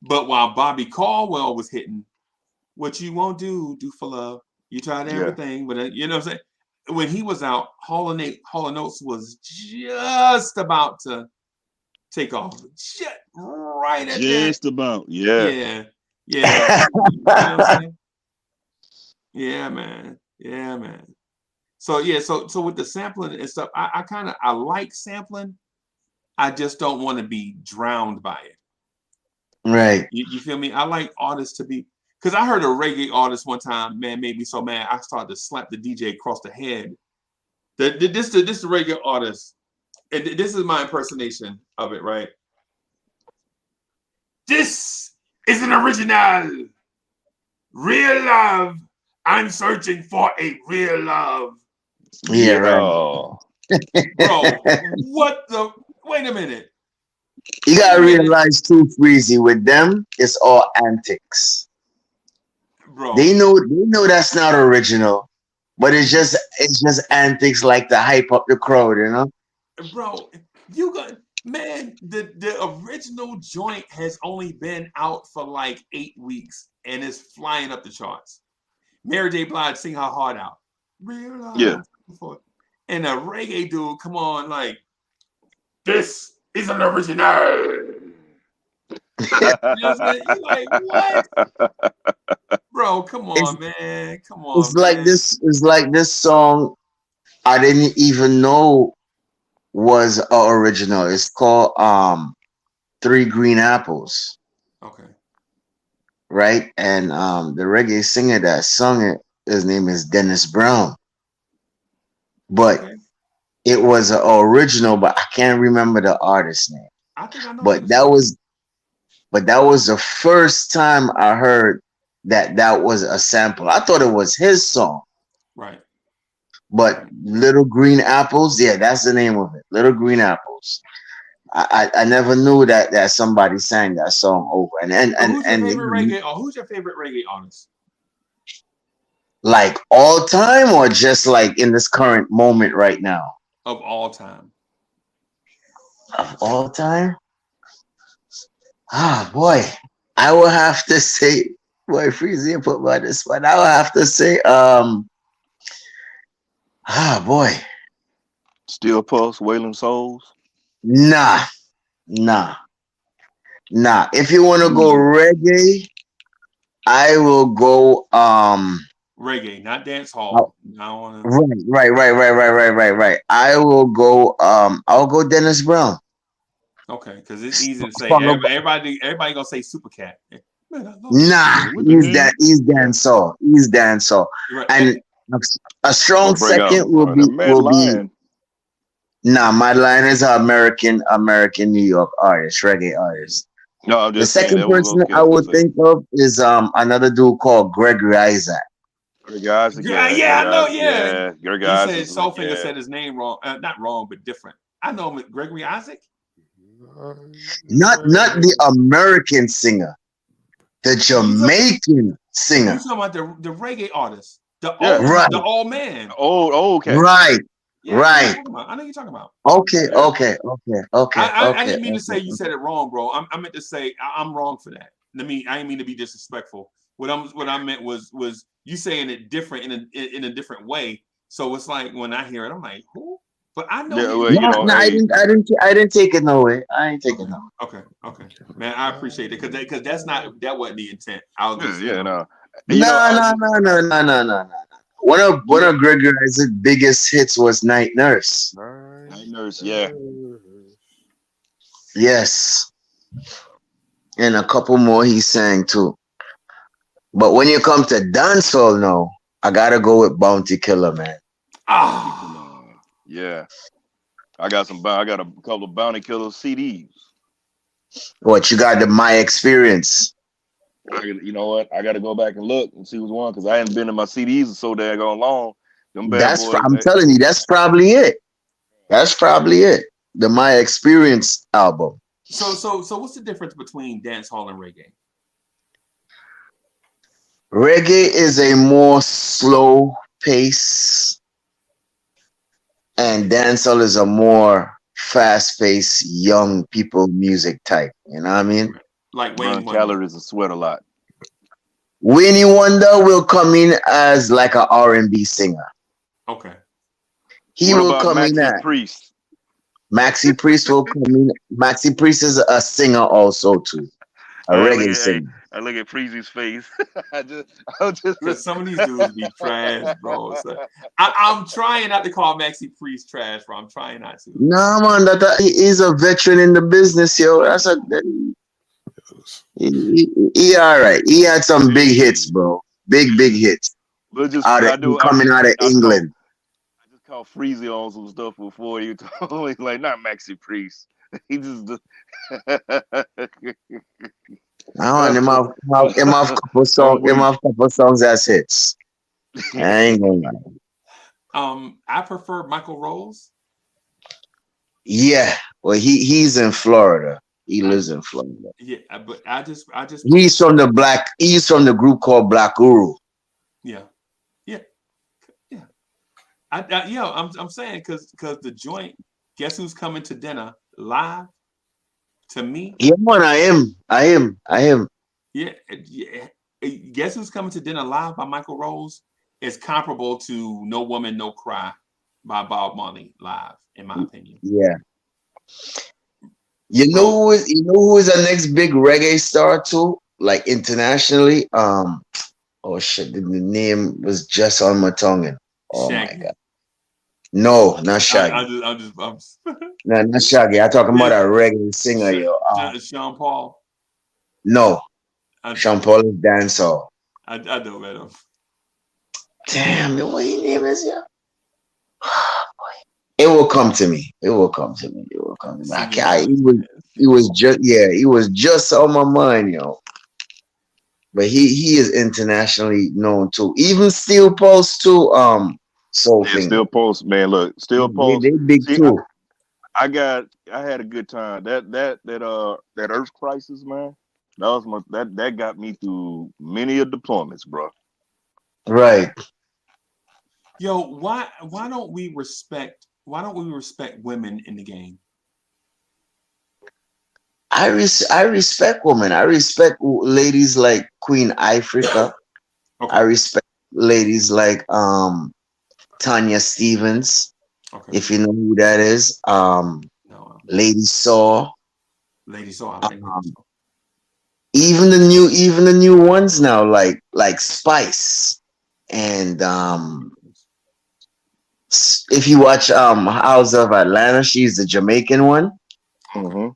But while Bobby Caldwell was hitting, what you won't do for love. You tried everything, but you know what I'm saying? When he was out, Hall and Oates was just about to take off. Just right at just that. About. Yeah. You know what I'm saying? Yeah, man. So with the sampling and stuff, I like sampling. I just don't want to be drowned by it. Right. You feel me? I like artists to be, because I heard a reggae artist one time, man, made me so mad. I started to slap the DJ across the head. This reggae artist, and this is my impersonation of it, right? This is an original. Real love. I'm searching for a real love. Yeah, right. Bro, what the? Wait a minute. You gotta realize too, Freezie, with them, it's all antics. Bro. They know that's not original, but it's just antics like to hype up the crowd, you know? Bro, the original joint has only been out for like 8 weeks and is flying up the charts. Mary J. Blige sing her heart out. Real love. Yeah. And a reggae dude, come on, like, this is an original. You know what I'm saying? You're like, what? Bro, come on, man. Come on. It's like this song I didn't even know was original. It's called Three Green Apples. Okay. Right? And the reggae singer that sung it, his name is Dennis Brown. But it was an original, but I can't remember the artist's name. I think I know. But that was the first time I heard that was a sample. I thought it was his song. Right. But Little Green Apples, yeah, that's the name of it. Little Green Apples. I never knew that somebody sang that song over. Who's your favorite reggae artist? Like all time, or just like in this current moment right now? Of all time. Of all time? Ah, boy. I will have to say, boy, Freezie put me on this spot. I will have to say, boy. Steel Pulse, Wailing Souls. Nah. If you want to go reggae, I will go reggae, not dance hall. Right. I will go I'll go Dennis Brown. Okay, because it's easy to say. Everybody gonna say Super Cat. Nah, he's dancehall. He's dancehall. Right. And a strong second will be Nah, Mad Lion is an American New York artist, reggae artist. No, the second person I would think of is another dude called Gregory Isaac. Gregory Isaac, I know. Gregory Isaac. He said Soulfinger said his name wrong, not wrong, but different. I know him, Gregory Isaac. Not the American singer, the Jamaican singer. You talking about the reggae artist, the old man. Okay. Right. Yeah, right. I know you're talking about. Okay. I didn't mean to say you said it wrong, bro. I meant to say I'm wrong for that. I didn't mean to be disrespectful. What I meant was you saying it different in a different way. So it's like when I hear it, I'm like, who? But I know. I didn't take it no way. I ain't taking no. Okay, man. I appreciate it because that wasn't the intent. I'll just No. One of Gregory Isaac's biggest hits was Night Nurse. Night Nurse, yeah. Yes. And a couple more he sang too. But when you come to dancehall now, I gotta go with Bounty Killer, man. Yeah. I got a couple of Bounty Killer CDs. What you got? My Experience. You know what? I got to go back and look and see what's one because I ain't been in my CDs so daggone long. I'm telling you, that's probably it. That's probably it. The My Experience album. So what's the difference between dancehall and reggae? Reggae is a more slow pace, and dancehall is a more fast-paced, young people music type. You know what I mean? Like Burn Wayne Wonder. calories and sweat a lot. Winnie Wonder will come in as like an R&B singer. Okay. He What will about come in Maxi at Priest? Maxi Priest will come in. Maxi Priest is a singer also too, a reggae singer. I look at Freezie's face. I just. Look, some of these dudes be trash, bro. So I'm trying not to call Maxi Priest trash, bro. I'm trying not to. No man, he is a veteran in the business, yo. That's a he all right. He had some big hits, bro. Big hits. But just Coming out of England. I just called Freezie on some stuff before you told me like not Maxi Priest. He just. I want him have couple songs as hits. I ain't gonna lie. I prefer Michael Rose. Yeah, well, he's in Florida. He lives in Florida. Yeah, but I just. He's from the group called Black Guru. Yeah. I'm saying because the joint. Guess who's coming to dinner live? To me. Yeah, man, I am. Yeah. Guess who's coming to dinner live by Michael Rose is comparable to No Woman No Cry by Bob Marley live, in my opinion. Yeah. You know who is the next big reggae star too? Like internationally? Oh shit, the name was just on my tongue. Oh Shaggy. my god. No, not Shaggy. I'm No, not Shaggy. I'm talking about a reggae singer, yo. Sean Paul. No. Sean Paul is dancehall. I know, man. Damn, what his name is, yeah? It will come to me. It will come to me. He was just on my mind, yo. But he is internationally known too. Even Steel Pulse too. Steel Pulse, man. Look, Steel Pulse. They big too. I had a good time. That Earth Crisis, man. That got me through many of deployments, bro. Right. Yo, why don't we respect women in the game? I respect women. I respect ladies like Queen Ifrica. Okay. I respect ladies like Tanya Stevens. Okay. If you know who that is. No. Lady Saw. Even the new ones now, like Spice. And if you watch House of Atlanta, she's the Jamaican one. Mm-hmm.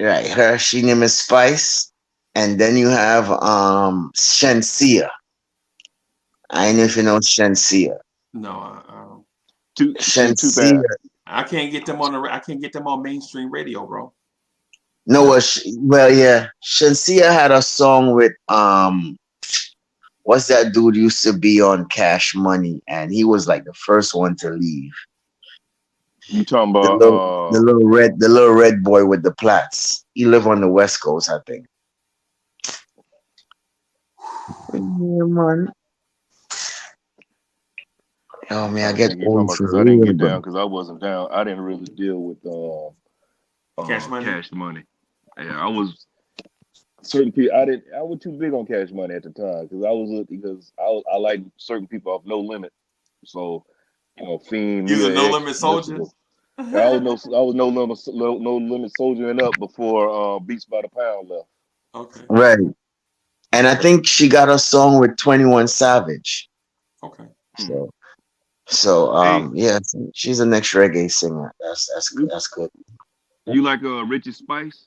Right, she name is Spice, and then you have Shensia. I don't know if you know Shensia. No, Shensia. I can't get them on mainstream radio, bro. No, well, yeah. Shensia had a song with what's that dude used to be on Cash Money, and he was like the first one to leave. You talking about the little red boy with the plaits? He live on the West Coast, I think. Yeah, man. Oh man, I get old because I didn't get down because I wasn't down. I didn't really deal with Cash Money. Cash Money. Yeah, I was certain people. I was too big on Cash Money at the time because I like certain people off No Limit. So Fiend. You was a No Limit soldier. I was no limit soldiering up before Beats by the Pound left. Okay. Right. And I think she got a song with 21 Savage. Okay. So yeah, she's the next reggae singer. That's good. You like Richie Spice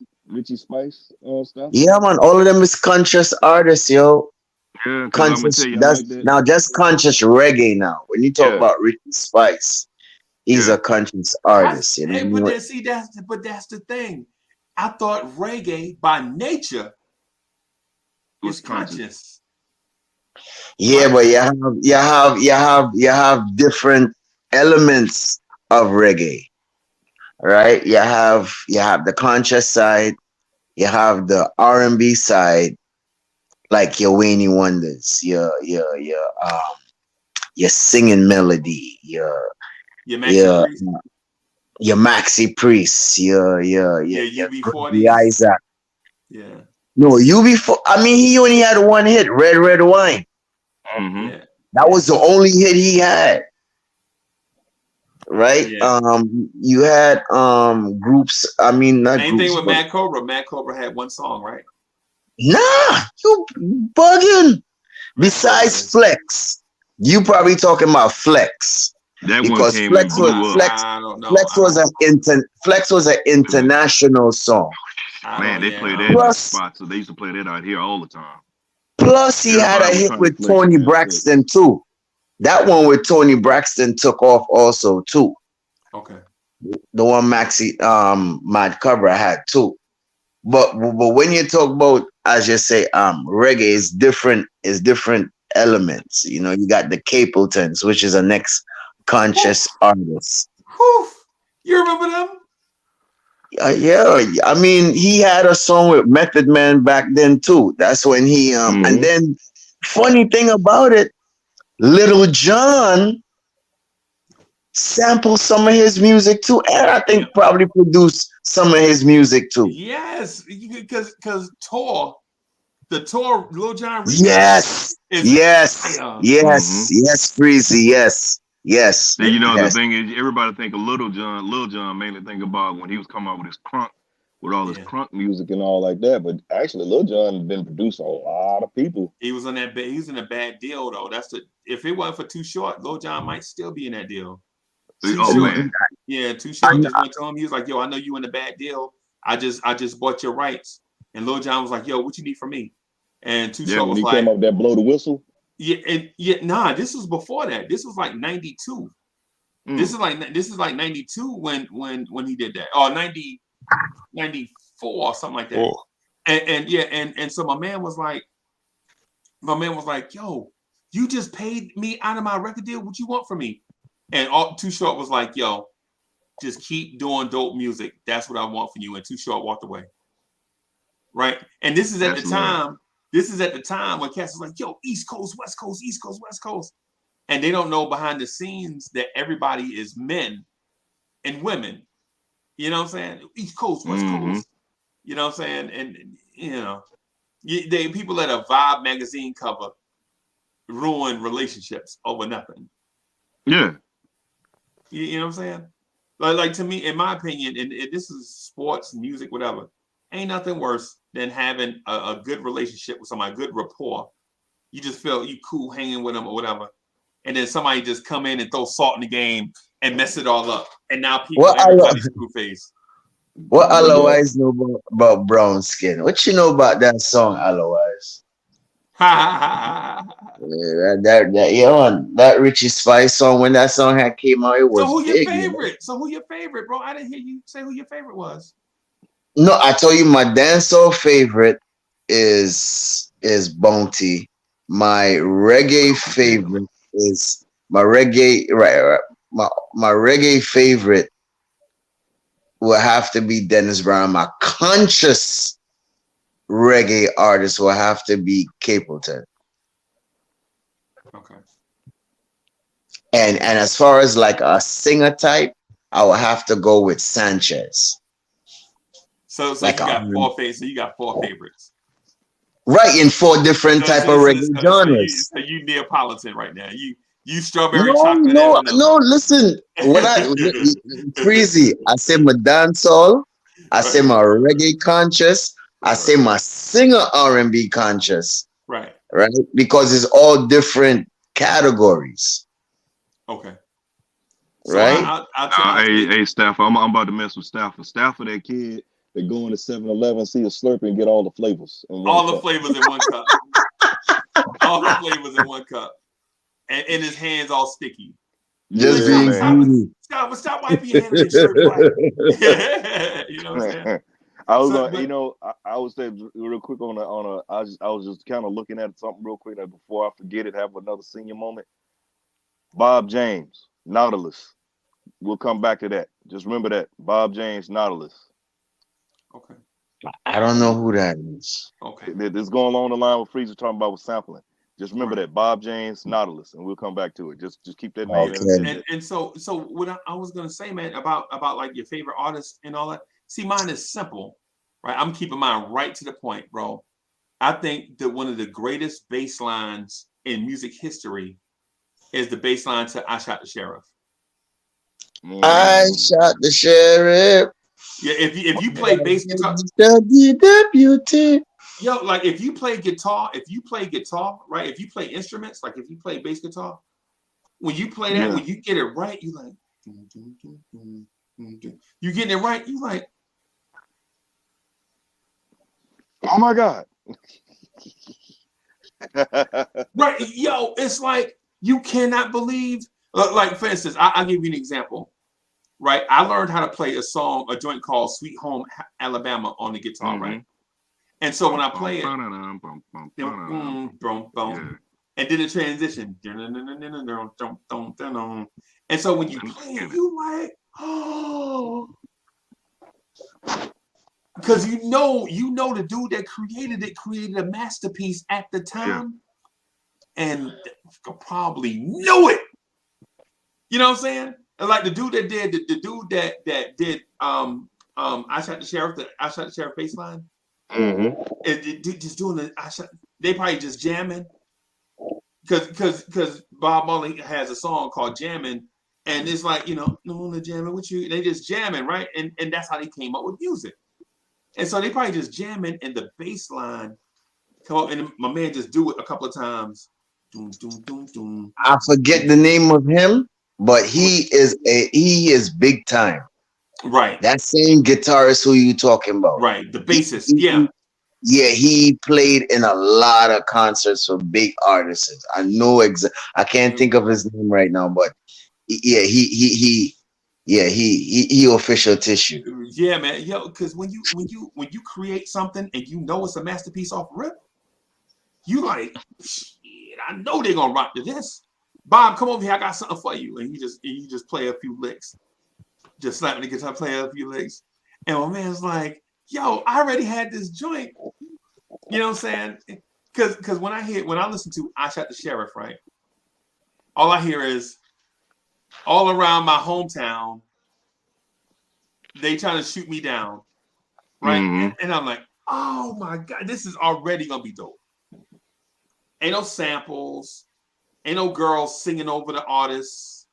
stuff? Yeah, man. All of them is conscious artists, yo. Yeah, conscious. Now just conscious reggae. Now, when you talk about Richie Spice, he's a conscious artist. You know. But that's the thing. I thought reggae by nature was conscious. Yeah, but you have different elements of reggae, right? You have the conscious side, you have the R&B side, like your Wayne Wonders, your singing melody, Maxi your Priest, your Maxi Priest, your Gregory UB40s. Isaac. Yeah. No, UB4. I mean, he only had one hit, Red Red Wine. Mm-hmm. Yeah. That was the only hit he had. Right? Yeah. You had groups, I mean not Same groups, thing with but Mad Cobra. Mad Cobra had one song, right? nah, you bugging. Mad Besides Cobra. Flex, you probably talking about Flex. That one Because came and blew up. I don't know. Flex was an international song. Man, they played that in the Plus, spot, so they used to play that out here all the time. plus he had a Everybody was hit trying to with flex Tony and flex. Braxton too. That one with Tony Braxton took off also too. Okay. The one Maxi Mad Cobra had too. But when you talk about, as you say, reggae is different elements. You know, you got the Capletons, which is a next conscious artist. Whew. You remember them? Yeah, I mean, he had a song with Method Man back then too. That's when he and then funny thing about it, Little John sampled some of his music too, and I think probably produced some of his music too. Yes, because the tour Lil Jon remix. Yes, Freezie, yes. Then, you know, the thing is, everybody think of Lil Jon mainly think about when he was coming out with his crunk, with all his crunk music and all like that. But actually, Lil Jon has been producing a lot of people. He was in a bad deal though. If it wasn't for Too Short, Lil Jon might still be in that deal. Too Short just went to him. He was like, "Yo, I know you in a bad deal. I just bought your rights." And Lil Jon was like, "Yo, what you need from me?" And Too Short was when he like, came up with that blow the whistle. Nah, this was before that. This was like 92. This is like 92 when he did that. Oh, 90, 94 or something like that. Oh. And so my man was like, "Yo, you just paid me out of my record deal. What you want from me?" And Too Short was like, "Yo, just keep doing dope music. That's what I want from you." And Too Short walked away. Right. And this is at the time. This is at the time when Cass was like, "Yo, East Coast, West Coast, East Coast, West Coast." And they don't know behind the scenes that everybody is men and women. You know what I'm saying? East Coast, West Coast. You know what I'm saying? And you know, people at a Vibe magazine cover ruin relationships over nothing. Yeah. You know what I'm saying? Like to me, in my opinion, and this is sports, music, whatever, ain't nothing worse than having a good relationship with somebody, good rapport. You just feel you cool hanging with them or whatever. And then somebody just come in and throw salt in the game and mess it all up. And now everybody's screw face. What otherwise know about brown skin? What you know about that song, otherwise? That Richie Spice song, when that song had came out, it was So who big. Your favorite? So who your favorite, bro? I didn't hear you say who your favorite was. No, I told you my dancehall favorite is Bounty. My reggae favorite is my reggae my reggae favorite will have to be Dennis Brown. My conscious reggae artist will have to be Capleton. Okay. And as far as like a singer type, I will have to go with Sanchez. So like you got four favorites. So you got four favorites. Right, in four different type of reggae genres. So you Neapolitan right now. You strawberry chocolate. No, listen. When Freezie, I say my dancehall, I say my reggae conscious, I say my singer R&B conscious. Right. Because it's all different categories. Okay. So right? Hey, Stafford, I'm about to mess with Stafford. Stafford, that kid that go into 7-Eleven, see a Slurpee and get all the flavors. All the flavors in one cup. All the flavors in one cup. And his hands all sticky. Just stop wiping your hand on your shirt. You know what I'm saying? I was saying real quick I was just kind of looking at something real quick before I forget it, have another senior moment. Bob James, Nautilus. We'll come back to that. Just remember that Bob James Nautilus. Okay. I don't know who that is. Okay. This is going along the line with Freezie talking about with sampling. Just remember that Bob James Nautilus, and we'll come back to it. Just keep that name in Okay. And so what I was gonna say, man, about like your favorite artist and all that. See, mine is simple, right? I'm keeping mine right to the point, bro. I think that one of the greatest bass lines in music history is the bass line to "I Shot the Sheriff." I shot the sheriff. Yeah, if you play bass guitar, The deputy. yo, like if you play guitar, right? If you play instruments, like if you play bass guitar, when you play that, when you get it right, you like, you getting it right, you like, oh my God. right, yo, it's like you cannot believe. Like for instance, I'll give you an example. Right, I learned how to play a joint called "Sweet Home Alabama" on the guitar, right? And so when I play it, and then the transition, and so when you play it, you like, oh, because you know the dude that created a masterpiece at the time, and probably knew it. You know what I'm saying? And like the dude that did the dude that did I Shot the Sheriff bass line. Just doing the they probably just jamming because Bob Marley has a song called Jammin', and it's like, no one jamming with you. They just jamming, right? And that's how they came up with music. And so they probably just jamming, and the bass line come up, and my man just do it a couple of times. Doom, doom, doom, doom. I forget the name of him, but he is big time. Right. That same guitarist who you talking about. Right. The bassist. Yeah. Yeah, he played in a lot of concerts for big artists. I know I can't think of his name right now, but yeah, he official tissue. Yeah, man. Yo, because when you create something and you know it's a masterpiece off rip, you like, shit, I know they're gonna rock to this. Bob, come over here, I got something for you. And you just play a few licks. Just slapping the guitar, play a few licks. And my man's like, yo, I already had this joint. You know what I'm saying? Because when I listen to "I Shot the Sheriff," right, all I hear is, all around my hometown, they trying to shoot me down, right? And I'm like, oh my God, this is already gonna be dope. Ain't no samples, ain't no girls singing over the artists,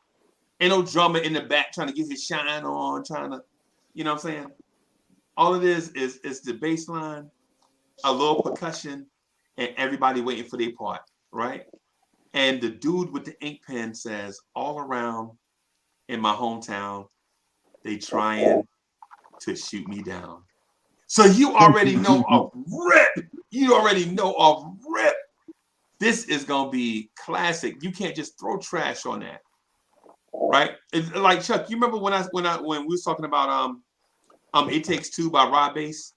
ain't no drummer in the back trying to get his shine on, trying to, you know what I'm saying? All it is the bass line, a little percussion, and everybody waiting for their part, right? And the dude with the ink pen says, all around in my hometown, they trying to shoot me down. So you already know a rip. You already know a rip. This is gonna be classic. You can't just throw trash on that, right? It's like, Chuck, you remember when we was talking about "It Takes Two" by Rod Bass?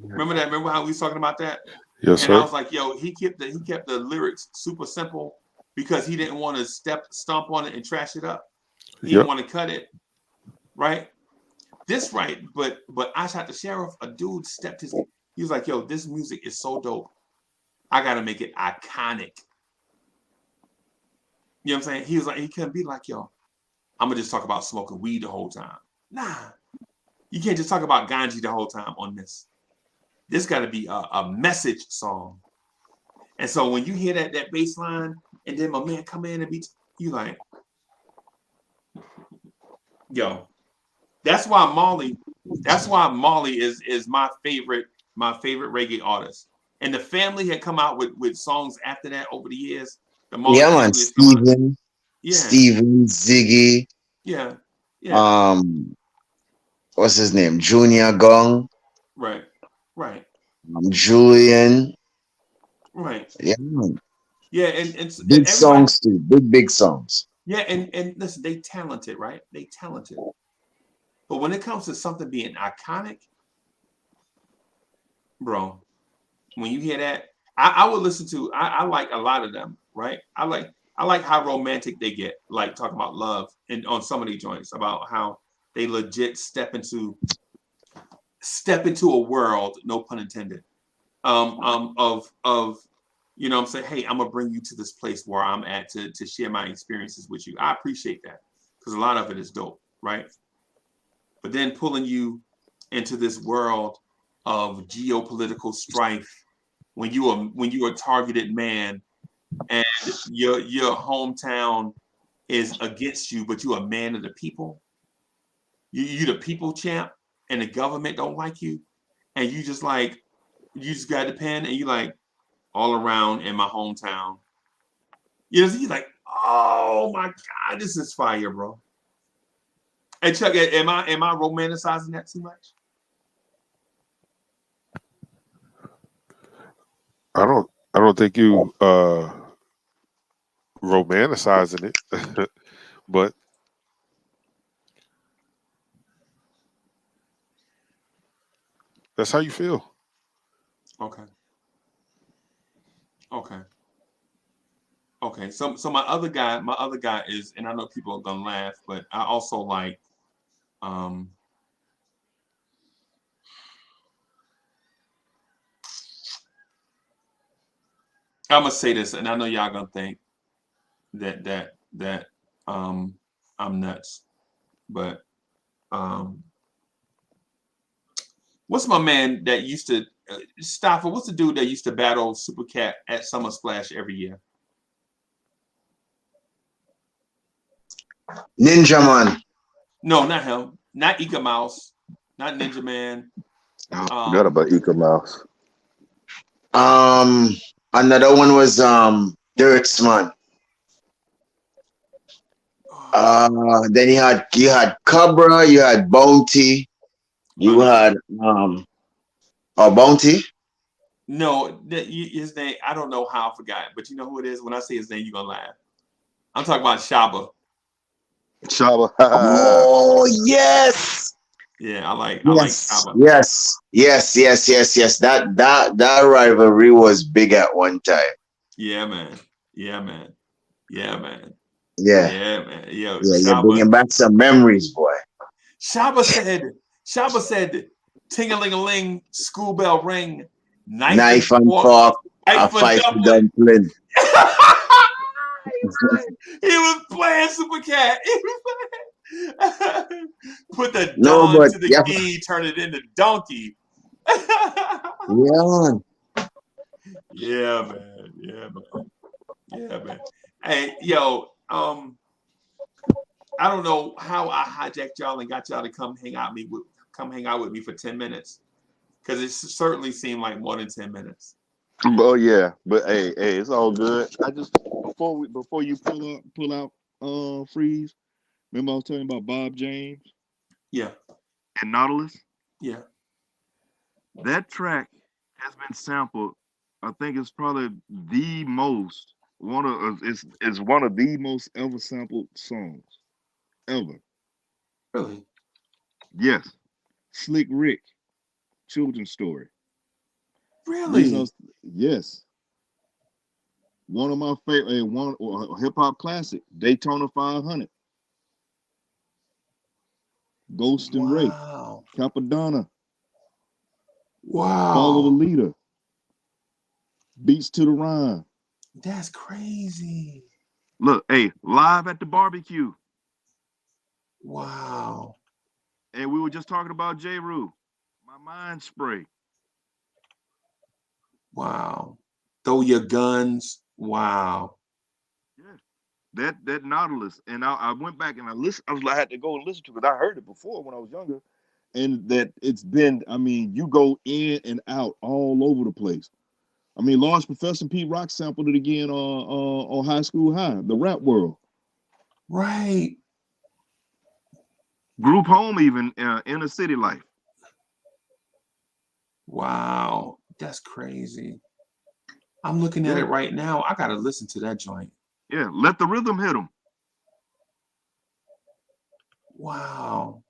Remember that? Remember how we was talking about that? Yes, and sir. I was like, yo, he kept the lyrics super simple because he didn't want to stomp on it and trash it up. He didn't want to cut it, right? This right, but "I Shot the Sheriff," a dude he was like, yo, this music is so dope. I gotta make it iconic. You know what I'm saying? He was like, he couldn't be like, yo, I'm gonna just talk about smoking weed the whole time. Nah, you can't just talk about ganji the whole time on this. This got to be a message song. And so when you hear that bass line, and then my man come in and you like, yo, that's why Marley is my favorite reggae artist. And the Family had come out with songs after that over the years. The Marley man, Steven, Ziggy. Yeah. What's his name? Junior Gong. Right. Julian. Right. Yeah, man. Yeah, and big songs too. Big songs. Yeah, and listen, they talented, right? They talented. But when it comes to something being iconic, bro, when you hear that, I would listen to. I like a lot of them, right? I I like how romantic they get, like talking about love and on some of these joints about how they legit step into a world, no pun intended, of you know what I'm saying, hey, I'm gonna bring you to this place where I'm at to share my experiences with you. I appreciate that because a lot of it is dope, right? But then pulling you into this world of geopolitical strife when you are a targeted man and your hometown is against you, but you're a man of the people. You the people champ, and the government don't like you, and you just got the pen, and you like all around in my hometown. You know, you're like, oh my God, this is fire, bro. Hey Chuck, am I romanticizing that too much? I don't think you romanticizing it, but that's how you feel. Okay. Okay. Okay. So my other guy is, and I know people are gonna laugh, but I also like um I'm gonna say this, and I know y'all gonna think that I'm nuts, but what's my man that used to Staffer? What's the dude that used to battle Super Cat at Summer Splash every year? Ninja Man. No, not him. Not Ika Mouse. Not Ninja Man. I forgot about Eco Mouse. Another one was Dirt's Man. Then you had Cobra, you had Bounty, you had Bounty. No, his name, I don't know how I forgot, but you know who it is? When I say his name, you're gonna laugh. I'm talking about Shaba. Shaba. Oh yes. Yeah, I like Yes, Shaba. yes. That rivalry was big at one time. Yeah, man. Yeah, man. Yeah, man. Yeah, Yeah, man. Yo, yeah, you're Shaba. bringing back some memories, boy. Shaba said, ting-a-ling-a-ling, school bell ring, knife and Knife and fork, fork, fight a for fight for dumpling. dumpling. He was playing Super Cat. Put the No, Don but to the yeah, key, turn it into donkey. yeah. Yeah, man. Yeah, man. Yeah, man. Hey, yo, I don't know how I hijacked y'all and got y'all to come hang out with me for 10 minutes. Because it certainly seemed like more than 10 minutes. Oh yeah, but hey, it's all good. I just before you pull out Freeze. Remember I was telling you about Bob James? Yeah. And Nautilus? Yeah. That track has been sampled. I think it's probably the most it's one of the most ever sampled songs ever. Really? Yes, Slick Rick, children's story. Really? Yes, one of my favorite, one hip hop classic, Daytona 500, Ghost and Ray, Wow. Capadonna, Follow the Wow. Leader, Beats to the Rhyme. That's crazy. Look, hey, live at the barbecue. Wow. And we were just talking about J. Rue, My Mind Spray. Wow. Throw your guns. Wow. Yeah. That Nautilus. And I went back and I listened. I had to go and listen to it because I heard it before when I was younger. And that it's been, I mean, you go in and out all over the place. I mean, Large Professor and Pete Rock sampled it again on High School High, the rap world. Right. Group Home, even Inner City Life. Wow. That's crazy. I'm looking at it right now. I got to listen to that joint. Yeah. Let the Rhythm Hit 'em. Wow.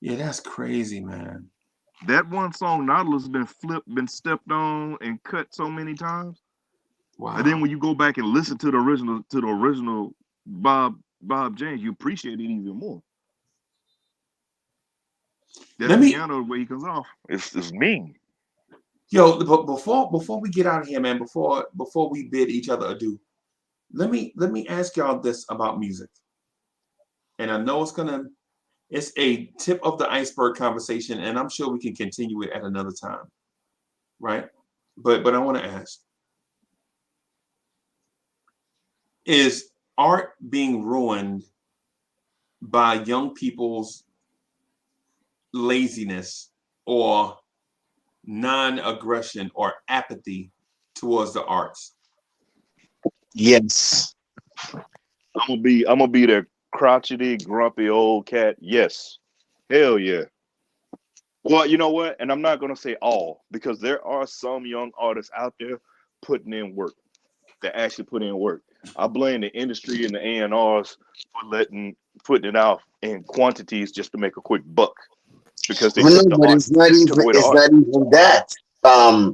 Yeah, that's crazy, man. That one song, Nautilus, has been flipped, been stepped on, and cut so many times. Wow. And then when you go back and listen to the original Bob James, you appreciate it even more. That piano, the way he comes off, it's mean. Yo, but before we get out of here, man, before we bid each other adieu, let me ask y'all this about music. And I know it's a tip of the iceberg conversation, and I'm sure we can continue it at another time, right? But I want to ask: is art being ruined by young people's laziness or non-aggression or apathy towards the arts? Yes. I'm gonna be the crotchety, grumpy old cat. Yes. Hell yeah. Well, you know what? And I'm not gonna say all, because there are some young artists out there putting in work. That actually put in work. I blame the industry and the A&Rs for putting it out in quantities just to make a quick buck. Because they took the art. It's not even that.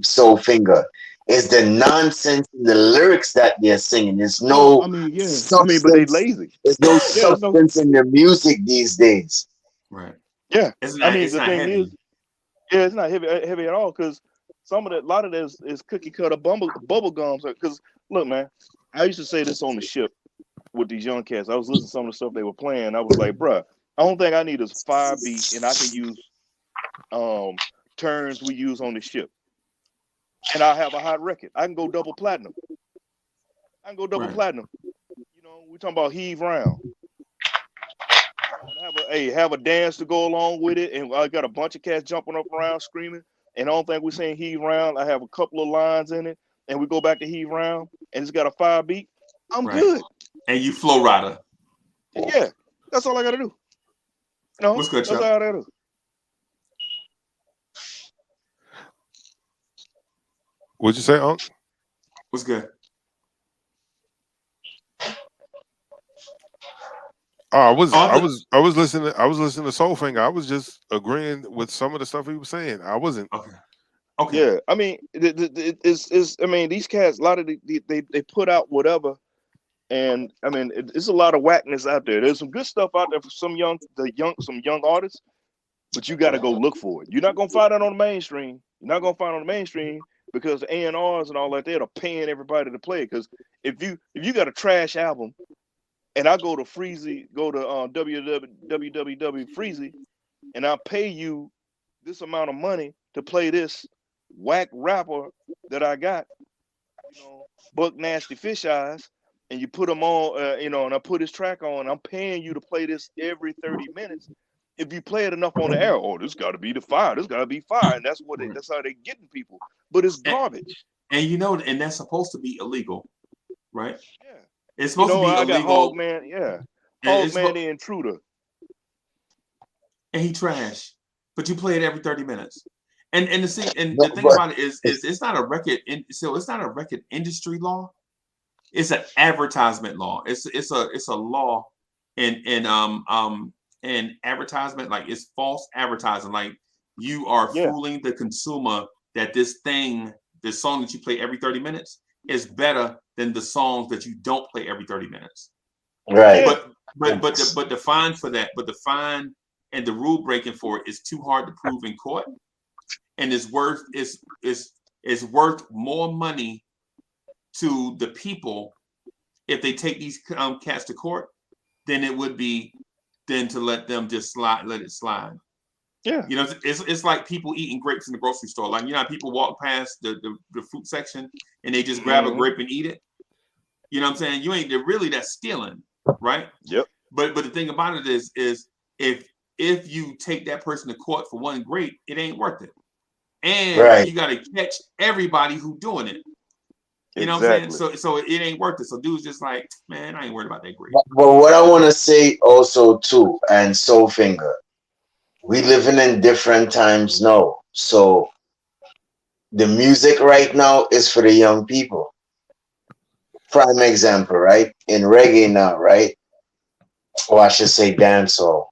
Soul Finger. It's the nonsense in the lyrics that they're singing. There's no substance. But they lazy. There's no substance in the music these days. Right. Yeah. It's not heavy. It's not heavy at all, because a lot of this is cookie cutter bubble gums. Because look, man, I used to say this on the ship with these young cats. I was listening to some of the stuff they were playing. I was like, bruh, I don't think I need is 5 beat, and I can use turns we use on the ship. And I'll have a hot record. I can go double platinum. Platinum. You know, we're talking about heave round. Have a dance to go along with it, and I got a bunch of cats jumping up around screaming. And I don't think we're saying heave round. I have a couple of lines in it, and we go back to heave round, and it's got a 5 beat. I'm good. And you flow rider. Yeah, that's all I gotta do. No, what's good, that's all I gotta do. What'd you say, Unc? What's good? Oh, I was listening to Soul Finger. I was just agreeing with some of the stuff he was saying. I wasn't. Okay. Yeah, I mean, these cats, a lot of they put out whatever, and I mean, it's a lot of whackness out there. There's some good stuff out there for some young artists, but you got to go look for it. You're not gonna find it on the mainstream. Because the A&Rs and all that, they're paying everybody to play. Because if you got a trash album, and I go to Freezie, go to www Freezie, and I pay you this amount of money to play this whack rapper that I got, Buck Nasty Fish Eyes, and you put them on, and I put his track on, I'm paying you to play this every 30 minutes. If you play it enough on the air, this got to be the fire. This got to be fire, and that's how they're getting people. But it's garbage. And that's supposed to be illegal, right? Yeah, it's supposed to be illegal. Got Hogman, Hogman the Intruder, and he trash. But you play it every 30 minutes. And the thing about it is it's not a record. So it's not a record industry law. It's an advertisement law. It's a law in advertisement, like it's false advertising. Like you are fooling the consumer that this song that you play every 30 minutes is better than the songs that you don't play every 30 minutes. Right. But the fine for that, but the fine and the rule breaking for it is too hard to prove in court, and it's worth more money to the people if they take these cats to court than it would be than to let them just let it slide. Yeah, it's like people eating grapes in the grocery store. Like how people walk past the fruit section and they just grab a grape and eat it. You know what I'm saying? That's stealing, right? Yep. But the thing about it is if you take that person to court for one grape, it ain't worth it. And you got to catch everybody who doing it. You know what I'm saying? So it ain't worth it. So dude's just like, man, I ain't worried about that grape. But what I want to say also too, and Soul Finger, we living in different times now. So the music right now is for the young people. Prime example, right? In reggae now, right? Or I should say dancehall.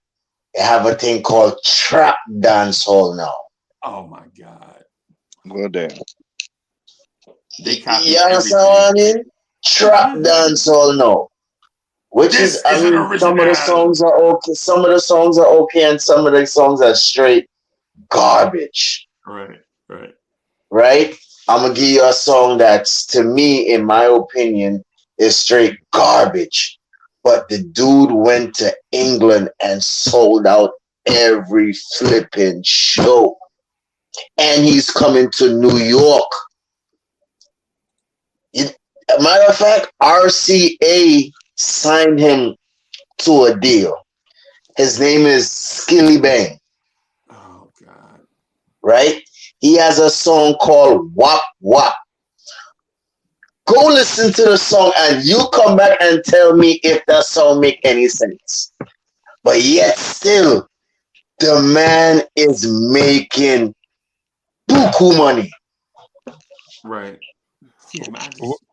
They have a thing called trap dancehall now. Oh my God. Well, damn. They You copy understand what I mean? Trap dancehall now. Which This is, I is an mean, some of the original. songs are okay. Some of the songs are okay, and some of the songs are straight garbage. Right. Right? I'm gonna give you a song that's, to me, in my opinion, is straight garbage. But the dude went to England and sold out every flipping show. And he's coming to New York. Matter of fact, RCA signed him to a deal. His name is Skilly Bang. Oh God. Right? He has a song called Wap Wap. Go listen to the song and you come back and tell me if that song make any sense. But yet still, the man is making buku money. Right. Yeah, man, I just,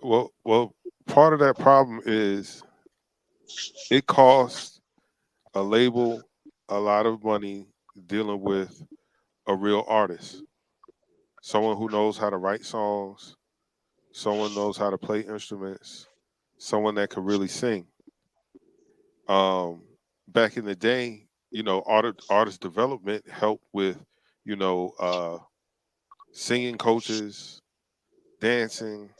Well, part of that problem is it costs a label a lot of money dealing with a real artist, someone who knows how to write songs, someone knows how to play instruments, someone that can really sing. Um, Back in the day, artist development helped with, singing coaches, dancing,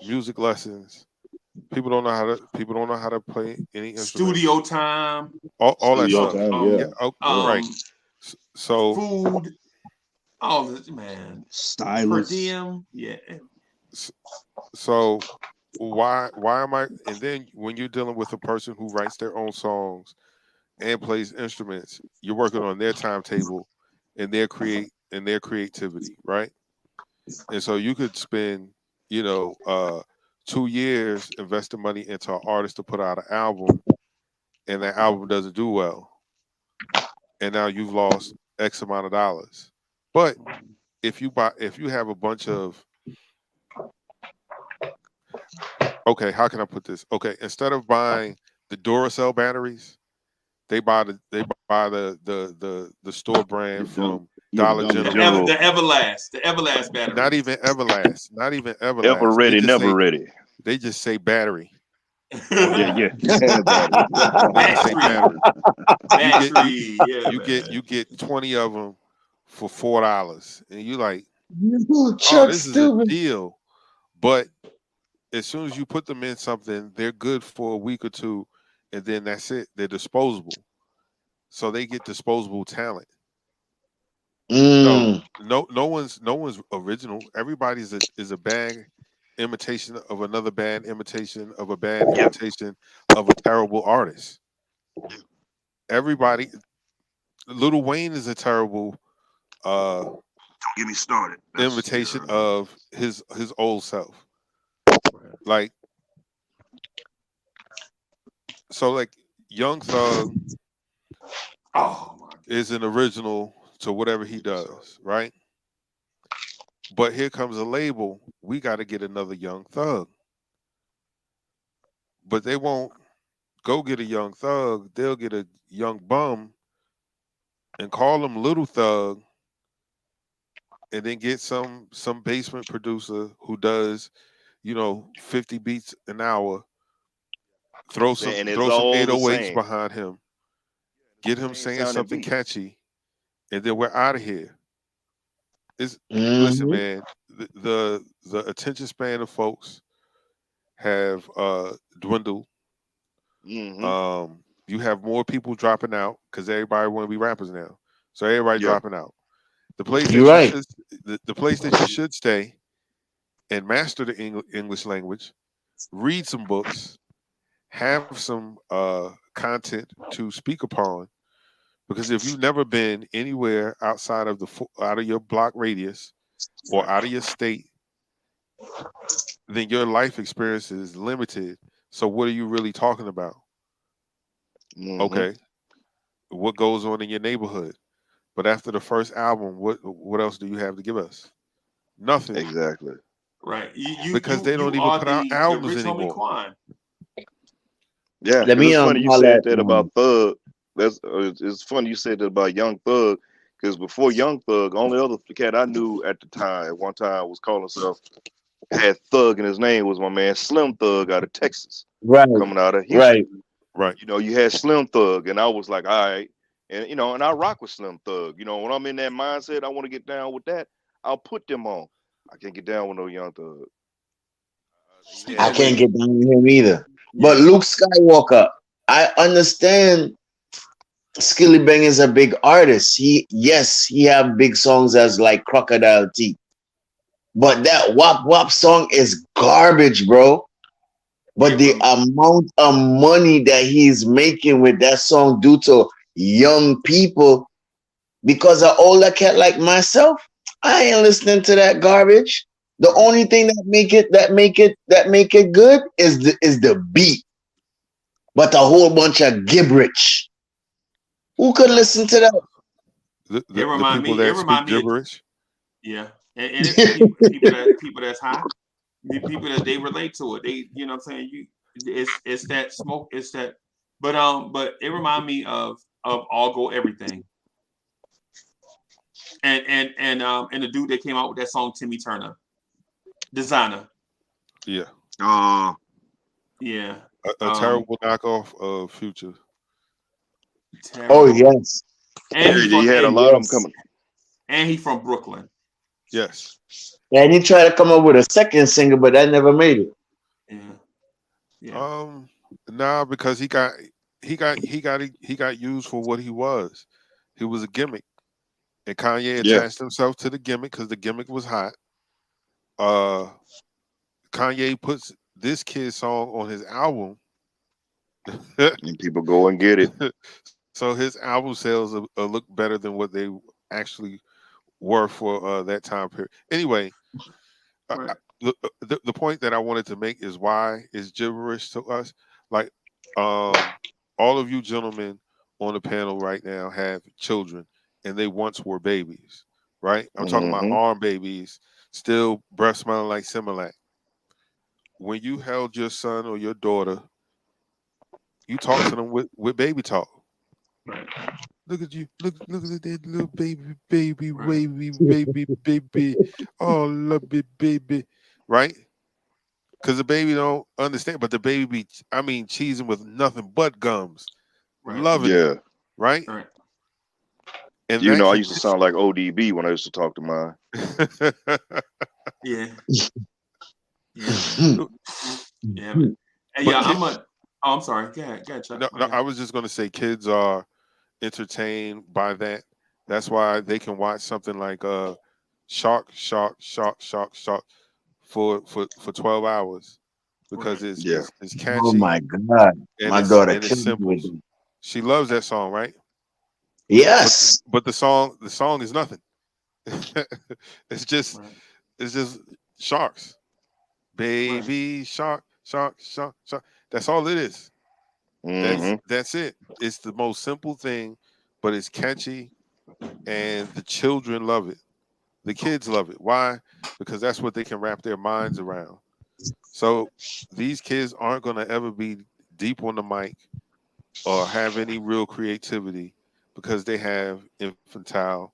music lessons. People don't know how to play any instruments. studio time. All that Studio stuff. time, Yeah. Oh, right. So Food. All this, man. Per stylist. diem. Yeah. so why am I? And then when you're dealing with a person who writes their own songs and plays instruments, you're working on their timetable and their creativity, right? And so you could spend, you know, uh 2 years investing money into an artist to put out an album, and that album doesn't do well, and now you've lost X amount of dollars. But if you have a bunch of, okay, how can I put this? Okay, instead of buying the Duracell batteries, they buy the store brand from Dollar The General. Everlast Not batteries. even Everlast. Not even Ever Everlast. ready, never ready. They just say battery. Yeah. They just say battery. Battery. Yeah, You man. get 20 of them for $4, and you like, oh, Chuck this is a stupid. deal. But as soon as you put them in something, they're good for a week or two, and then that's it. They're disposable, so they get disposable talent. No, Mm. no one's original. Everybody's is a bad imitation of another bad imitation of a bad Yep. imitation of a terrible artist. Everybody, Little Wayne is a terrible Don't get me started. imitation of his old self. Like, so like Young Thug Oh my God. is an original to whatever he does, right? But here comes a label. We got to get another Young Thug, but they won't go get a Young Thug. They'll get a young bum and call him Little Thug, and then get some basement producer who does, 50 beats an hour. And it's Throw some all the 808s same. behind him. Get him Same saying sounding something beat. catchy, and then we're out of here. Listen, Mm-hmm. man. The attention span of folks have dwindled. You have more people dropping out because everybody want to be rappers now. So everybody Yeah. dropping out. The place You're that you right. should the place that you should stay and master the English language, read some books, have some content to speak upon. Because if you've never been anywhere outside of out of your block radius or out of your state, then your life experience is limited. So what are you really talking about? Okay, what goes on in your neighborhood? But after the first album, what else do you have to give us? Nothing. Exactly. Right. Because they don't You even are put out the albums rich homie anymore. Quan. Yeah, Let because me it's funny you holler said at that about Thug. It's funny you said that about Young Thug. Because before Young Thug, only other cat I knew at the time, at one time, was calling himself, had Thug in his name, was my man Slim Thug out of Texas, Right, coming out of Houston. right. Right. You know, you had Slim Thug, and I was like, all right. And, you know, and I rock with Slim Thug. You know, when I'm in that mindset, I want to get down with that, I'll put them on. I can't get down with no Young Thug. I can't get down with him either. Yeah. But Luke Skywalker, I understand Skilly Bang is a big artist. He have big songs as like Crocodile Teeth. But that Wop Wop song is garbage, bro. But the amount of money that he's making with that song due to young people, because an older cat like myself, I ain't listening to that garbage. The only thing that make it good is the beat. But a whole bunch of gibberish. Who could listen to that? The people that speak gibberish. Yeah, and it's people that's high, the people that they relate to it. They, you know what I'm saying? It's that smoke. It's that, but it remind me of All Go Everything, and the dude that came out with that song, Timmy Turner, Designer. Yeah. Yeah. A terrible knockoff of Future. Terrible. Oh yes. And he had a lot of them coming. And he's from Brooklyn. Yes. And he tried to come up with a second single, but that never made it. Yeah. Nah, because he got used for what he was. He was a gimmick, and Kanye attached himself to the gimmick because the gimmick was hot. Kanye puts this kid's song on his album, and people go and get it. So his album sales look better than what they actually were for that time period. Anyway, right. The point that I wanted to make is why is gibberish to us. Like, all of you gentlemen on the panel right now have children, and they once were babies, right? I'm talking about arm babies, still breath smelling like Similac. When you held your son or your daughter, you talk to them with baby talk. Right. Look at you. Look at that little baby, baby. Oh, love it, baby. Right? Because the baby don't understand, but the baby be, cheesing with nothing but gums. Right. Loving it. Right? Right. And you know, I used to sound like ODB when I used to talk to mine. Yeah. Yeah. Man. Hey, yeah, I'm sorry. Go ahead, Chuck. No, I was just going to say kids are entertained by that. That's why they can watch something like Shark for 12 hours because it's catchy. Oh my God. My daughter it's simple. She loves that song, right? Yes. But the song is nothing. It's just sharks. Baby shark. That's all it is. That's it. It's the most simple thing, but it's catchy, and the children love it. The kids love it. Why? Because that's what they can wrap their minds around. So these kids aren't going to ever be deep on the mic or have any real creativity because they have infantile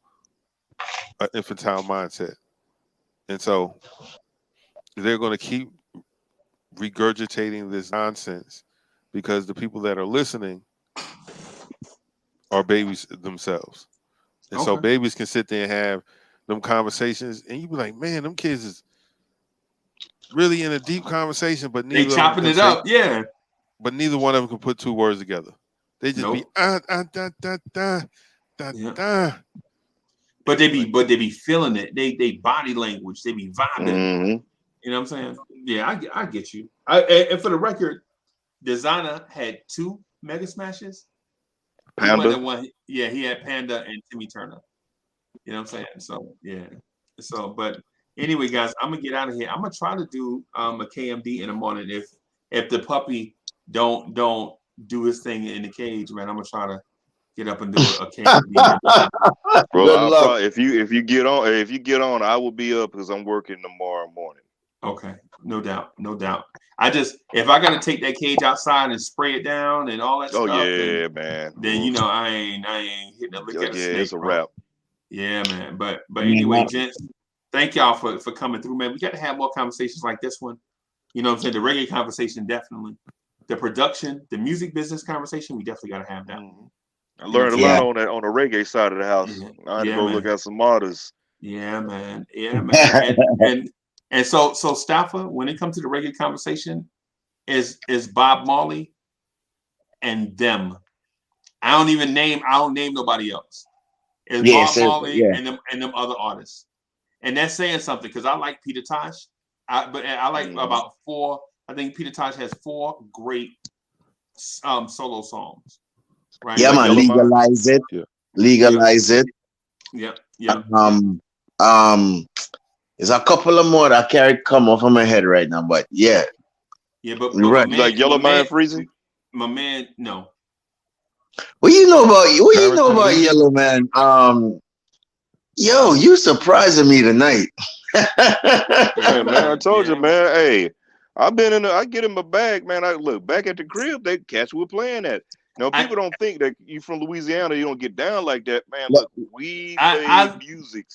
mindset, and so they're going to keep regurgitating this nonsense because the people that are listening are babies themselves. And so babies can sit there and have them conversations, and you be like, man, them kids is really in a deep conversation, but neither they chopping it up, yeah. But neither one of them can put two words together. They just be da. But they be feeling it. They body language. They be vibing. You know what I'm saying? Yeah, I get you. And for the record, Designer had 2 mega smashes. Panda. He had Panda and Timmy Turner. You know what I'm saying? So yeah. So but anyway, guys, I'm gonna get out of here. I'm gonna try to do a KMD in the morning. If the puppy don't do his thing in the cage, man, I'm gonna try to get up and do a KMD. Bro, if you get on, I will be up because I'm working tomorrow morning. Okay, no doubt. If I gotta take that cage outside and spray it down and all that stuff, yeah, man. Then you know I ain't hitting a lick at a snake. It's a wrap. Yeah, man. But anyway, gents, thank y'all for coming through, man. We got to have more conversations like this one. You know what I'm saying? The reggae conversation, definitely. The production, the music business conversation, we definitely got to have that. I learned a lot on the reggae side of the house. Yeah. I had to go look at some artists. Yeah, man. Yeah, man. and so Staffa, when it comes to the reggae conversation, is Bob Marley and them. I don't name nobody else. It's Bob Marley and them other artists. And that's saying something because I like Peter Tosh. But I like about 4. I think Peter Tosh has 4 great solo songs. Right? Yeah, man. Legalize it. Yeah. Legalize it. Yeah. There's a couple of more that can't come off of my head right now, but yeah. Yeah, but right. Man, like Yellow Man Freezie? My man, no. What you know about Yellow Man? Yo, you surprising me tonight. Yeah, man, I told you, man. Hey, I get in my bag, man. I look back at the crib, they cats were playing that. People don't think that you from Louisiana, you don't get down like that, man. Look, we play music.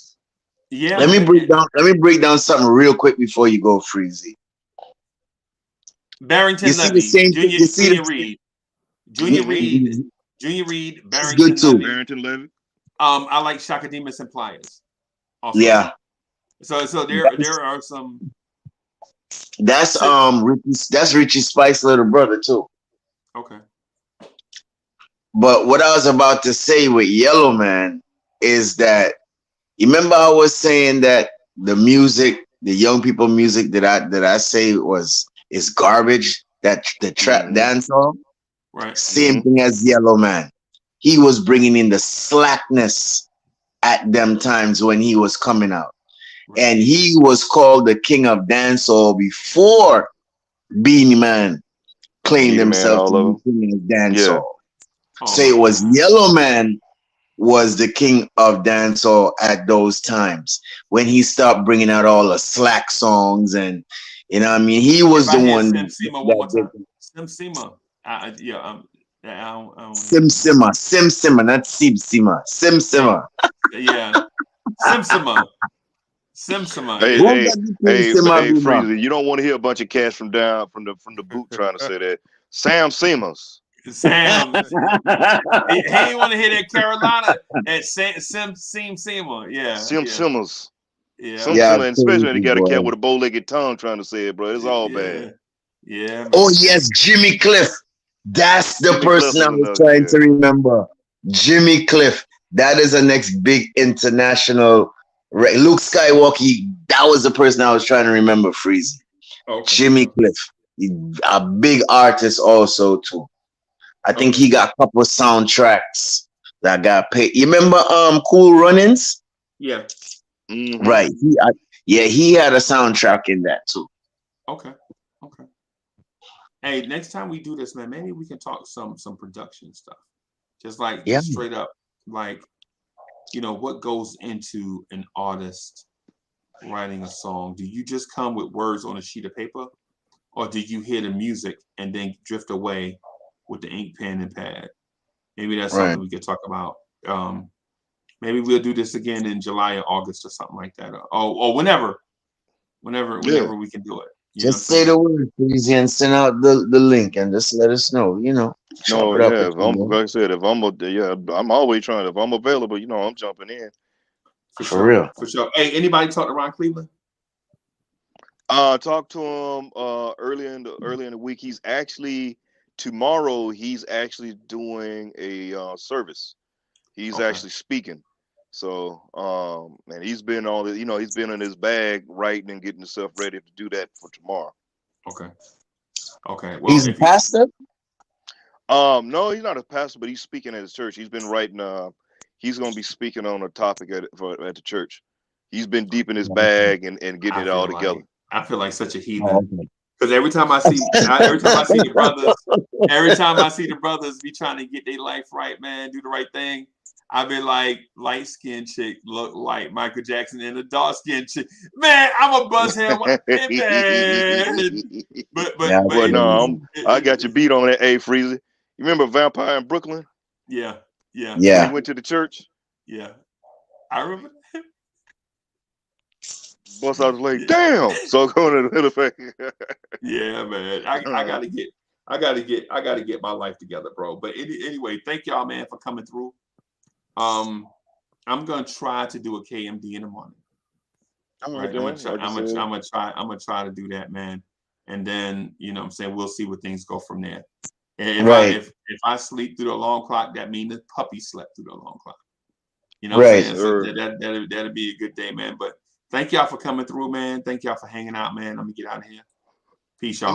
Yeah. Let me break down something real quick before you go, Freezie. Barrington Levy, Junior Reed, Barrington good too. Levy. Barrington Levy. I like Shaka Demus and Pliers. Also. Yeah. So there are some. That's Richie Spice's little brother too. Okay. But what I was about to say with Yellow Man is that you remember I was saying that the music, the young people music that I say is garbage, that the trap dance song. Right. Same thing as Yellow Man. He was bringing in the slackness at them times when he was coming out. Right. And he was called the king of dancehall before Beanie Man claimed himself to be king of dancehall. Yeah. So it was Yellow Man was the king of dancehall at those times when he stopped bringing out all the slack songs, and you know what I mean, he was the one. Sim Sima. Sim Simma, not Sim Sima. Sim Sima. Yeah. Sim Sima. Hey, Freezie, you don't want to hear a bunch of cats from the boot trying to say that. Sam Simmons. Sam. He ain't want to hear that Carolina at Sim Sima. Yeah. Sim Simmons. Yeah. And especially when you got a cat with a bow-legged tongue trying to say it, bro. It's all bad. Yeah. Man. Oh yes, Jimmy Cliff. That's the person I was trying to remember. Jimmy Cliff. That is the next big international. Luke Skywalker. That was the person I was trying to remember. Freezie. Okay. Jimmy Cliff, a big artist also too. I think he got a couple of soundtracks that got paid. You remember Cool Runnings? Yeah. Mm-hmm. Right. He had a soundtrack in that too. Okay. Hey, next time we do this, man, maybe we can talk some production stuff. Just like straight up, like, what goes into an artist writing a song? Do you just come with words on a sheet of paper, or do you hear the music and then drift away with the ink pen and pad? Maybe that's something we could talk about. Maybe we'll do this again in July or August or something like that, or whenever we can do it. Just say the word, please, and send out the link, and just let us know. No, yeah. Like I said, I'm always trying. If I'm available, I'm jumping in. For real. Hey, anybody talk to Ron Cleveland? Talked to him early in the week. He's actually tomorrow. He's actually doing a service. He's actually speaking. So, and he's been on the, he's been in his bag writing and getting himself ready to do that for tomorrow. Okay. Well, he's a pastor? No, he's not a pastor, but he's speaking at his church. He's been writing. He's going to be speaking on a topic at the church. He's been deep in his bag and getting it all together. I feel like such a heathen. Because every time I see the brothers be trying to get their life right, man, do the right thing, I've been like, light-skinned chick look like Michael Jackson, and a dark-skinned chick, man, I'm a buzzhead, man. But no, I got you beat on that, Freezie. You remember Vampire in Brooklyn? Yeah. He went to the church. Yeah. I remember. Bust out the leg. Damn. So going to the face. Yeah, man. I gotta get my life together, bro. But anyway, thank y'all, man, for coming through. I'm gonna try to do a KMD in the morning. All Right. right, I'm gonna try to do that, man. And then, you know what I'm saying, we'll see where things go from there. And if I sleep through the alarm clock, that means the puppy slept through the alarm clock. You know what I'm saying? So that'll be a good day, man. But thank y'all for coming through, man. Thank y'all for hanging out, man. Let me get out of here. Peace, y'all.